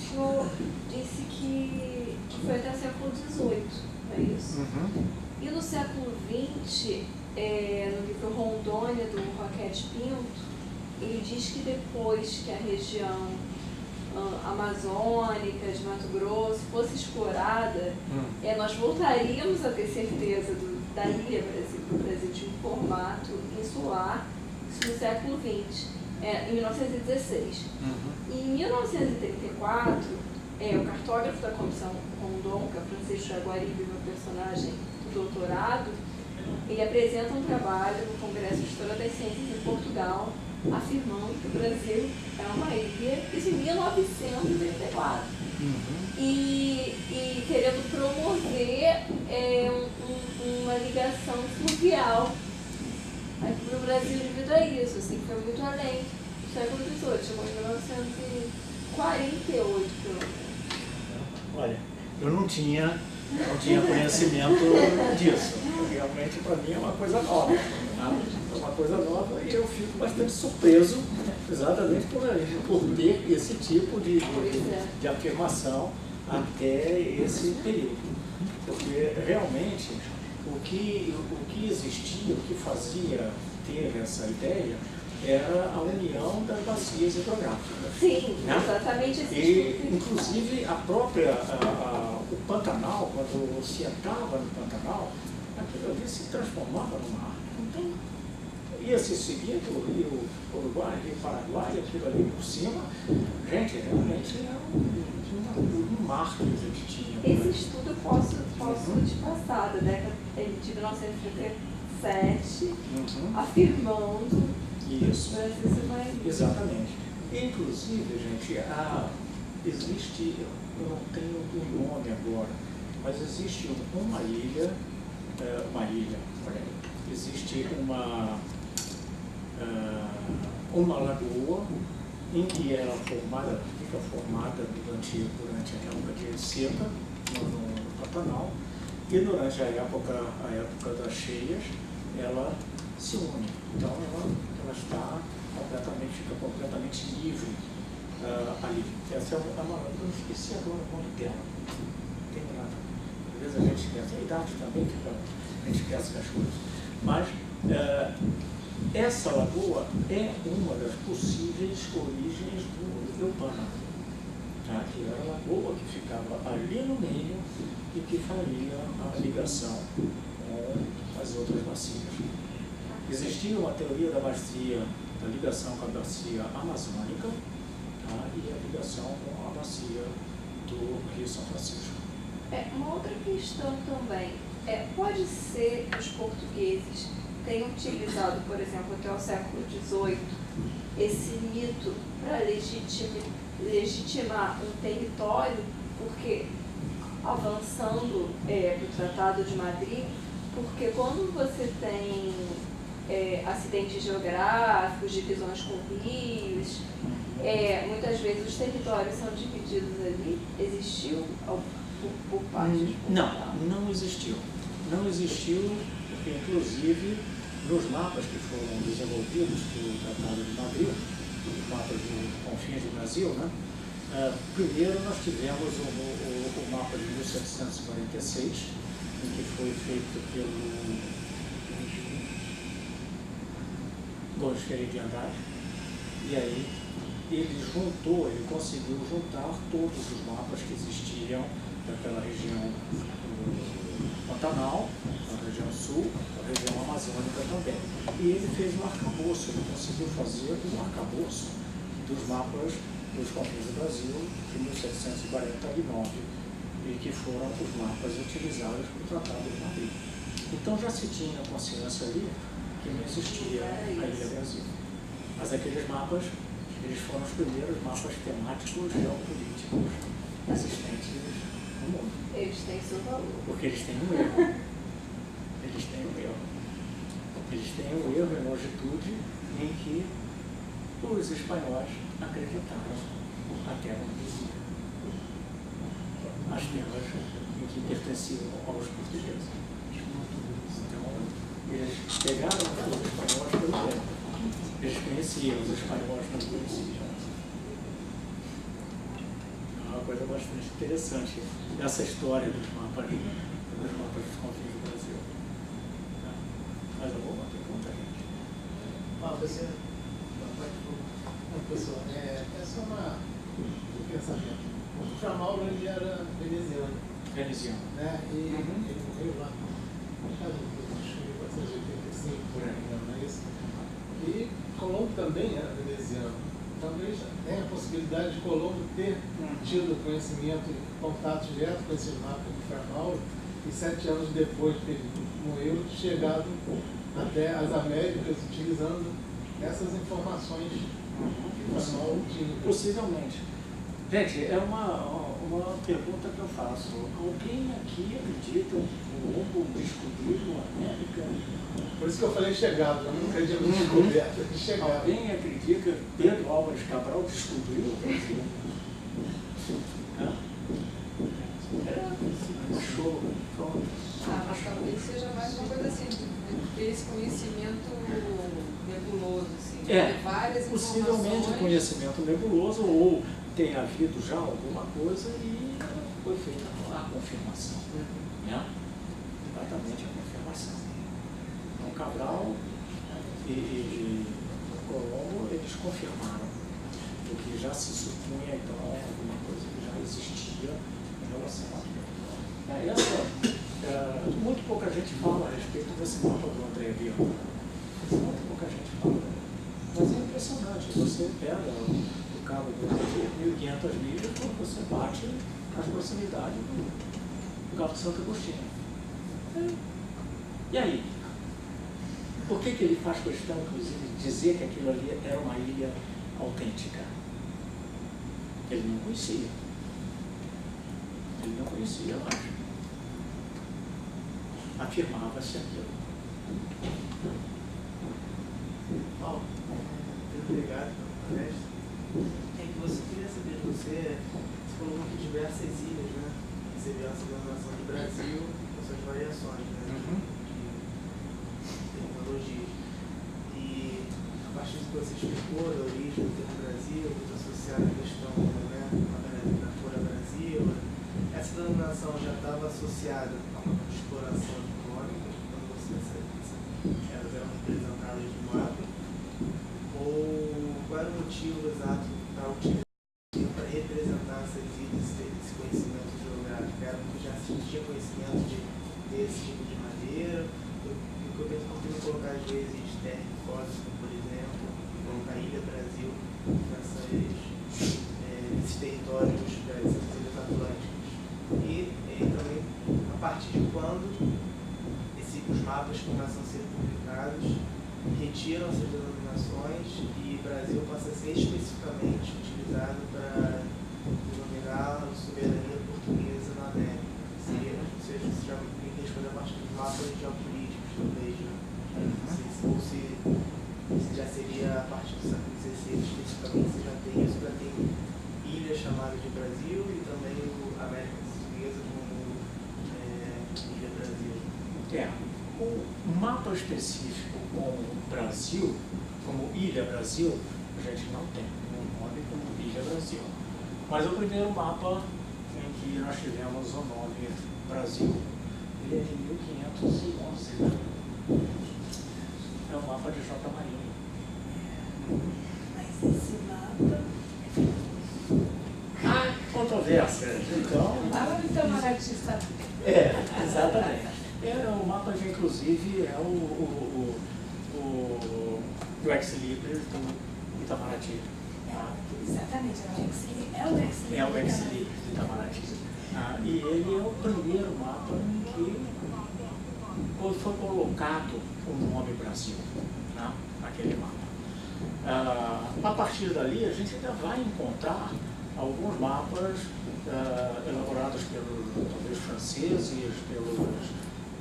senhor disse que foi até o século XVIII, não é isso? Uhum. E no século XX, no livro Rondônia, do Roquete Pinto, ele diz que depois que a região amazônica, de Mato Grosso, fosse explorada, nós voltaríamos a ter certeza da Ilha Brasil, do Brasil de um formato insular, isso no século XX, em 1916. Em 1934, o cartógrafo da Comissão Rondon, que é Francisco Jaguaribe, meu personagem do doutorado, ele apresenta um trabalho no Congresso de História das Ciências em Portugal, afirmando que o Brasil é uma ilha de 1934. E querendo promover uma ligação fluvial aqui para o Brasil devido a isso, assim, foi muito além do século XVIII, chegou em 1948, pelo menos. Olha, eu não tinha conhecimento disso. Realmente, para mim, é uma coisa nova. É uma coisa nova e eu fico bastante surpreso, exatamente por ter esse tipo de afirmação até esse período. Porque, realmente, o que existia, o que fazia ter essa ideia, era a união das bacias hidrográficas. Sim, né? exatamente esse E, inclusive, o Pantanal, quando se entrava no Pantanal, aquilo ali se transformava no mar. Então, ia se seguindo o Rio Uruguai, Rio Paraguai, aquilo ali por cima. Gente, realmente era um mar que a gente tinha. Esse estudo eu posso te passar, da década de 1937, afirmando isso. o Brasil ser uma ilha. Exatamente. Inclusive, gente, existe, eu não tenho o nome agora, mas existe uma ilha, olha aí, existe uma lagoa em que ela fica formada durante a época de seca, no Pantanal, e durante a época das cheias, ela se une. Então ela fica completamente livre ali. Essa é uma. Eu esqueci agora o nome dela. Não tem nada. Às vezes a gente esquece. A idade também, a gente esquece das coisas. Mas essa lagoa é uma das possíveis origens do Rio Pana, tá? Que era a lagoa que ficava ali no meio e que faria a ligação com as outras bacias. Existia uma teoria da ligação com a bacia amazônica, tá? E a ligação com a bacia do Rio São Francisco. Uma outra questão também, pode ser que os portugueses tenham utilizado, por exemplo, até o século XVIII, esse mito para legitimar um território, porque avançando para o Tratado de Madrid, porque quando você tem acidentes geográficos, divisões com rios, muitas vezes os territórios são divididos ali. Existiu por parte de Portugal? Não existiu. Não existiu, porque inclusive nos mapas que foram desenvolvidos pelo Tratado de Madrid, os mapas de confins do Brasil, né? Primeiro nós tivemos o mapa de 1746, que foi feito pelo Gomes Ferreira de Andrade, e aí ele conseguiu juntar todos os mapas que existiam daquela região do Pantanal, da região sul, da região amazônica também. E ele fez um arcabouço, ele conseguiu fazer um arcabouço dos mapas dos confins do Brasil de 1749, e que foram os mapas utilizados para o Tratado de Madrid. Então já se tinha consciência ali que não existia a Ilha Brasil. Mas aqueles mapas, eles foram os primeiros mapas temáticos geopolíticos existentes no mundo. Eles têm seu valor. Porque eles têm um erro. Eles têm um erro. Eles têm um erro em longitude em que os espanhóis acreditaram a terra onde vivia. As terras em que pertenciam aos portugueses. Então, eles pegaram os espanhóis pelo tempo. Eles conheciam, os espanhóis não conheciam. É uma coisa bastante interessante essa história dos mapas dos confins do Brasil. Mais alguma pergunta, gente? Professor, é só um pensamento. O Frei Mauro, ele era veneziano. Veneziano. Né? E ele morreu lá no caso de 1485, por aí, não é isso? E Colombo também era veneziano. Talvez tenha a possibilidade de Colombo ter tido conhecimento e contato direto com esse mapa do Frei Mauro e 7 anos depois que ele morreu, chegado até as Américas utilizando essas informações que o Frei Mauro tinha. Possivelmente. Gente, é uma pergunta que eu faço. Alguém aqui acredita que o Colombo descobriu a América? Por isso que eu falei chegado, eu não acredito no descoberto, chegado. Alguém acredita que Pedro Álvares Cabral descobriu o Brasil? Show. Pronto. Mas talvez seja mais uma coisa assim, de ter esse conhecimento nebuloso, assim, ter várias possivelmente informações. Conhecimento nebuloso, ou tem havido já alguma coisa e foi feita a confirmação. Né? Exatamente a confirmação. Então, Cabral e Colombo, eles confirmaram o que já se supunha, então, alguma coisa que já existia em relação a aquilo. Muito pouca gente fala a respeito desse mapa do André Viana. Muito pouca gente fala. Mas é impressionante. Você pega o cabo do 1.500 milhas quando você bate as proximidades do Cabo Santo Agostinho. E aí? Por que ele faz questão, inclusive, de dizer que aquilo ali era uma ilha autêntica? Ele não conhecia. Ele não conhecia, mas afirmava-se aquilo. Paulo, muito obrigado pela palestra. É que você queria saber, você falou que diversas ilhas, né? recebeu essa denominação de Brasil com suas variações, né? De terminologia. E a partir do que você explicou, da origem do termo Brasil, muito associada à questão, né, da fora Brasil, essa denominação já estava associada a uma exploração econômica, quando elas eram representadas no mapa, ou qual era o motivo exato para utilizar para representar essas ilhas, esse conhecimento geográfico? Era porque já se tinha conhecimento desse tipo de madeira, o que eu tento colocar às vezes terra fóssil, por exemplo, colocar a Ilha Brasil nesses territórios das ilhas atlânticas. E também, a partir de quando os mapas começam a ser publicados, retiram essas denominações e Brasil passa a ser especificamente utilizado para denominar a soberania portuguesa na América. Ou seja, você já tem que responder a partir dos mapas geopolíticos, talvez, né? Ou se já seria a partir do século XVI, especificamente, você já tem isso, já tem ilhas chamadas de Brasil e também a América Portuguesa como Ilha Brasil. O mapa específico como Brasil, como Ilha Brasil, a gente não tem um nome como Ilha Brasil. Mas o primeiro mapa em que nós tivemos o nome Brasil, ele é de 1511. Né? É o mapa de J. Marinho. Mas esse mapa Controvérsia. Então, fala do Itamaraty, está. Exatamente. O mapa já, inclusive, é o ex-libris do Itamaraty. Exatamente, é o ex-libris. É o ex-libris do Itamaraty. E ele é o primeiro mapa em que foi colocado o nome Brasil, né, naquele mapa. A partir dali, a gente ainda vai encontrar alguns mapas elaborados pelos, talvez, franceses,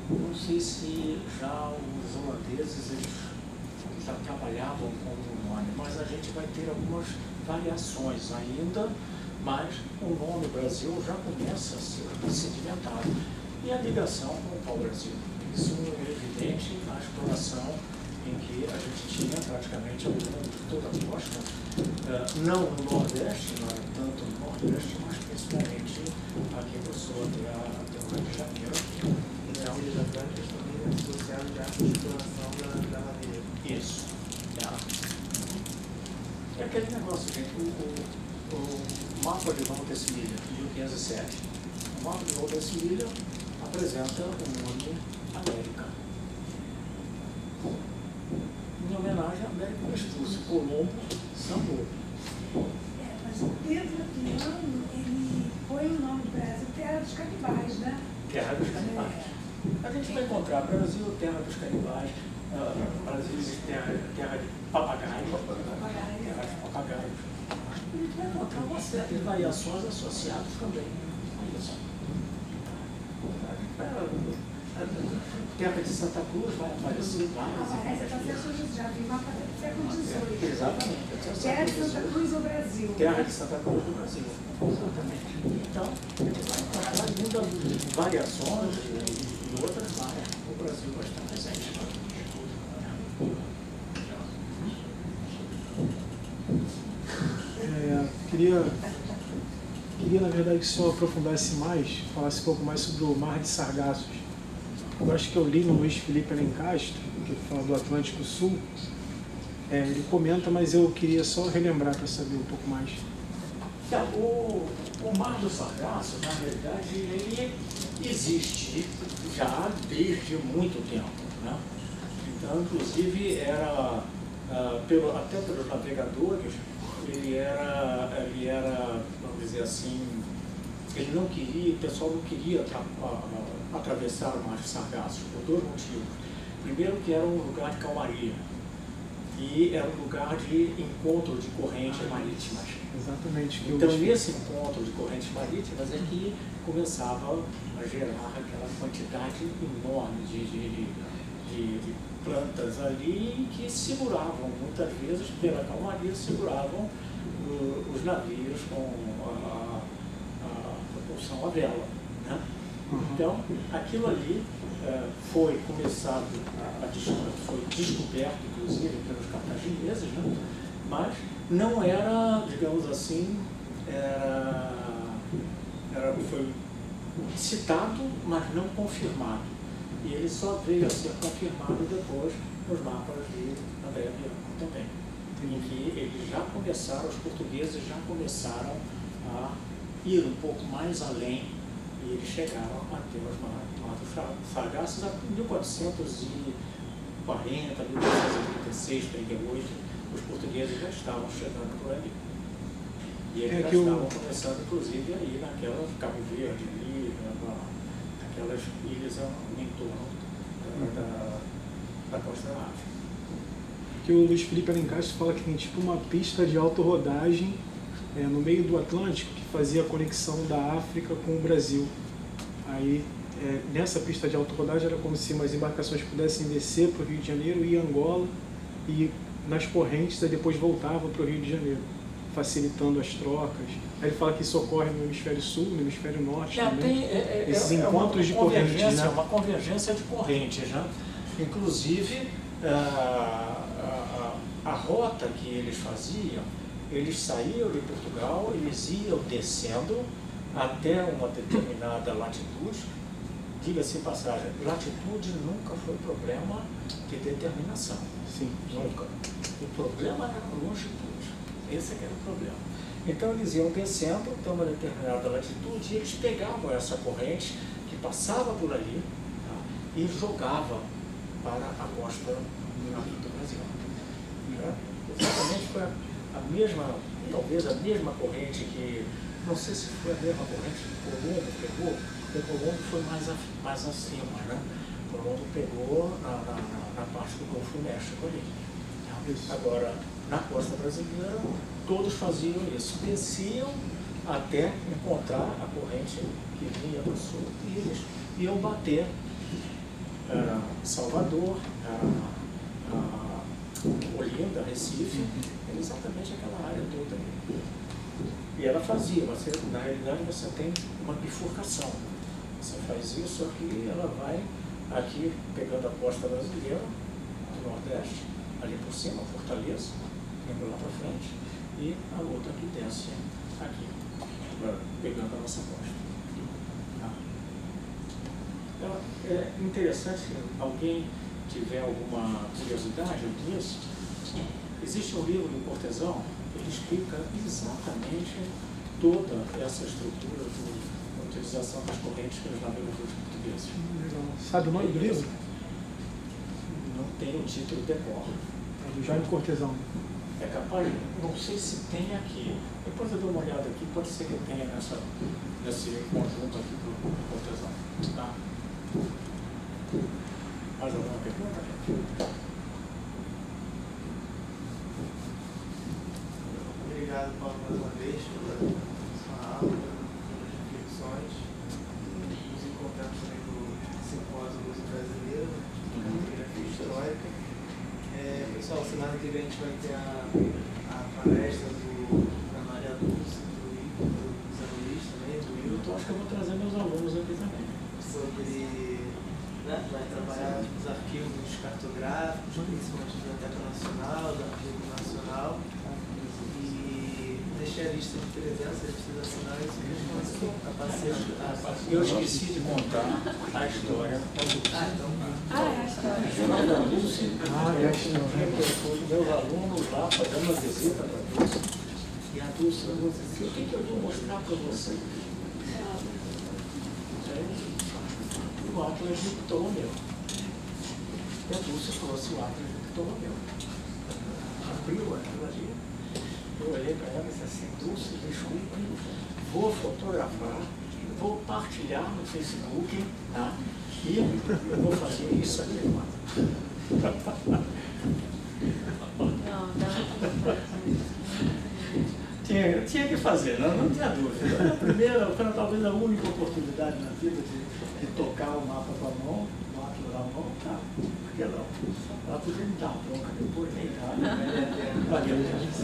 não sei se já os holandeses eles já trabalhavam com o nome, mas a gente vai ter algumas variações ainda, mas o nome Brasil já começa a ser sedimentado. E a ligação com o pau-brasil. Isso é evidente na exploração em que a gente tinha praticamente ao longo de toda a costa, não no Nordeste, não era tanto no Nordeste, mas principalmente aqui no sul, até o Rio de Janeiro. Então, os atlânticos também associados já com a exploração da madeira. Isso. É aquele negócio, gente, o mapa de Valdesimilha, de 1507. O mapa de Valdesimilha apresenta o nome América. Em homenagem à América Vespucci, Colombo, Sambo. Mas o Pedro Piano, ele põe o nome Brasil, Terra dos Canibais, né? Terra dos Canibais. A gente vai encontrar Brasil, Terra dos Canibais, Brasil, terra de papagaio, terra de papagaios. A gente vai encontrar uma série de variações associadas também a isso. A terra de Santa Cruz vai aparecer várias. Essa já vi mapa do século XVIII. Exatamente. Terra de Santa Cruz ou Brasil? Terra de Santa Cruz do Brasil. Exatamente. Então, a gente vai encontrar ainda variações e outras, mas o Brasil vai estar presente. Queria, na verdade, que o senhor aprofundasse mais, falasse um pouco mais sobre o Mar de Sargassos. Eu acho que eu li no Luiz Felipe Alencastro, que fala do Atlântico Sul. Ele comenta, mas eu queria só relembrar para saber um pouco mais. O Mar do Sargasso, na verdade, ele existe já desde muito tempo. Né? Então, inclusive, era, até pelos navegadores, ele era, vamos dizer assim, o pessoal não queria atravessar o Mar de Sargasso, por dois motivos. Primeiro, que era um lugar de calmaria. E era um lugar de encontro de correntes marítimas. Exatamente. Então, nesse encontro de correntes marítimas é que começava a gerar aquela quantidade enorme de plantas ali que seguravam, muitas vezes, pela calmaria, seguravam os navios com a propulsão à vela. né? Então, aquilo ali foi começado, foi descoberto, inclusive, pelos cartagineses, né? Mas não era, digamos assim, foi citado, mas não confirmado. E ele só veio a ser confirmado depois nos mapas de André Bianco também, em que eles já começaram, os portugueses já começaram a ir um pouco mais além e eles chegaram até os matos sargassos em 1440, 1436, 38, os portugueses já estavam chegando por ali. E eles já estavam começando, inclusive, aí naquela Cabo Verde, ali, naquelas ilhas em torno da costa da África. Que o Luiz Felipe Alencastre fala que tem tipo uma pista de autorodagem no meio do Atlântico que fazia a conexão da África com o Brasil. Aí, nessa pista de autorodagem era como se as embarcações pudessem descer para o Rio de Janeiro, ir a Angola e nas correntes aí depois voltavam para o Rio de Janeiro, facilitando as trocas. Aí ele fala que isso ocorre no hemisfério sul, no hemisfério norte também. Esses encontros de correntes, né? É uma convergência de correntes, né? Inclusive, a rota que eles faziam, eles saíam de Portugal, eles iam descendo até uma determinada latitude. Diga-se em passagem, latitude nunca foi problema de determinação. Sim. Nunca. O problema era a longitude. Esse era o problema. Então eles iam descendo até uma determinada latitude e eles pegavam essa corrente que passava por ali, tá, e jogava para a costa aqui do Brasil. Exatamente foi a mesma, talvez a mesma corrente que, não sei se foi a mesma corrente que Colombo pegou, porque Colombo foi mais acima, né? Colombo pegou na parte do Golfo México ali. Agora, na costa brasileira, todos faziam isso, desciam até encontrar a corrente que vinha do sul e eles iam bater Salvador, Olinda, Recife, exatamente aquela área toda ali. E ela fazia, na realidade você tem uma bifurcação. Você faz isso aqui, ela vai aqui pegando a costa brasileira, do Nordeste, ali por cima, Fortaleza, indo lá para frente, e a outra que desce aqui, pegando a nossa costa. Então, é interessante, se alguém tiver alguma curiosidade nisso, existe um livro do Cortesão, ele explica exatamente toda essa estrutura da utilização das correntes pelos navegadores portugueses. Sabe o nome do livro? Não tem o título de cor. É do Jaime Cortesão. É capaz, não sei se tem aqui. Depois eu dou uma olhada aqui, pode ser que tenha nesse conjunto aqui do Cortesão. Tá? Mais alguma pergunta, gente? Obrigado, Paulo, mais uma vez pela sua aula, pelas reflexões. Nos encontramos também no Simpósio Luso Brasileiro, de Geografia Histórica. Pessoal, semana que vem a gente vai ter a palestra da Maria Lúcia, do Zé Luiz também, do Wilton. Acho que eu vou trazer meus alunos aqui também. Sobre, vai trabalhar os arquivos cartográficos, principalmente da Biblioteca Nacional, do Arquivo Nacional. Deixei a lista de presença, a lista de assinantes, eu esqueci de contar a história da Dulce. É a história. É a história. Meus alunos lá fazendo uma visita para a Dulce. E a Dulce falou assim, o que eu vou mostrar para você? O Atlas de Ptolomeu. E a Dulce falou assim, o Atlas de Ptolomeu. Abriu aquilo ali. Eu olhei para ela e disse assim, Dulce, desculpe, vou fotografar, vou partilhar no Facebook, tá? E eu vou fazer isso aqui agora. Tinha que fazer, não tinha dúvida. Foi a primeira, foi talvez a única oportunidade na vida de tocar o mapa com a mão, o mapa na mão, tá? Por que não? Ela podia me dar uma bronca depois, nem nada. Valeu, gente.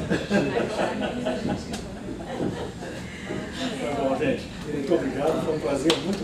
Tá bom, gente. Muito obrigado, foi um prazer muito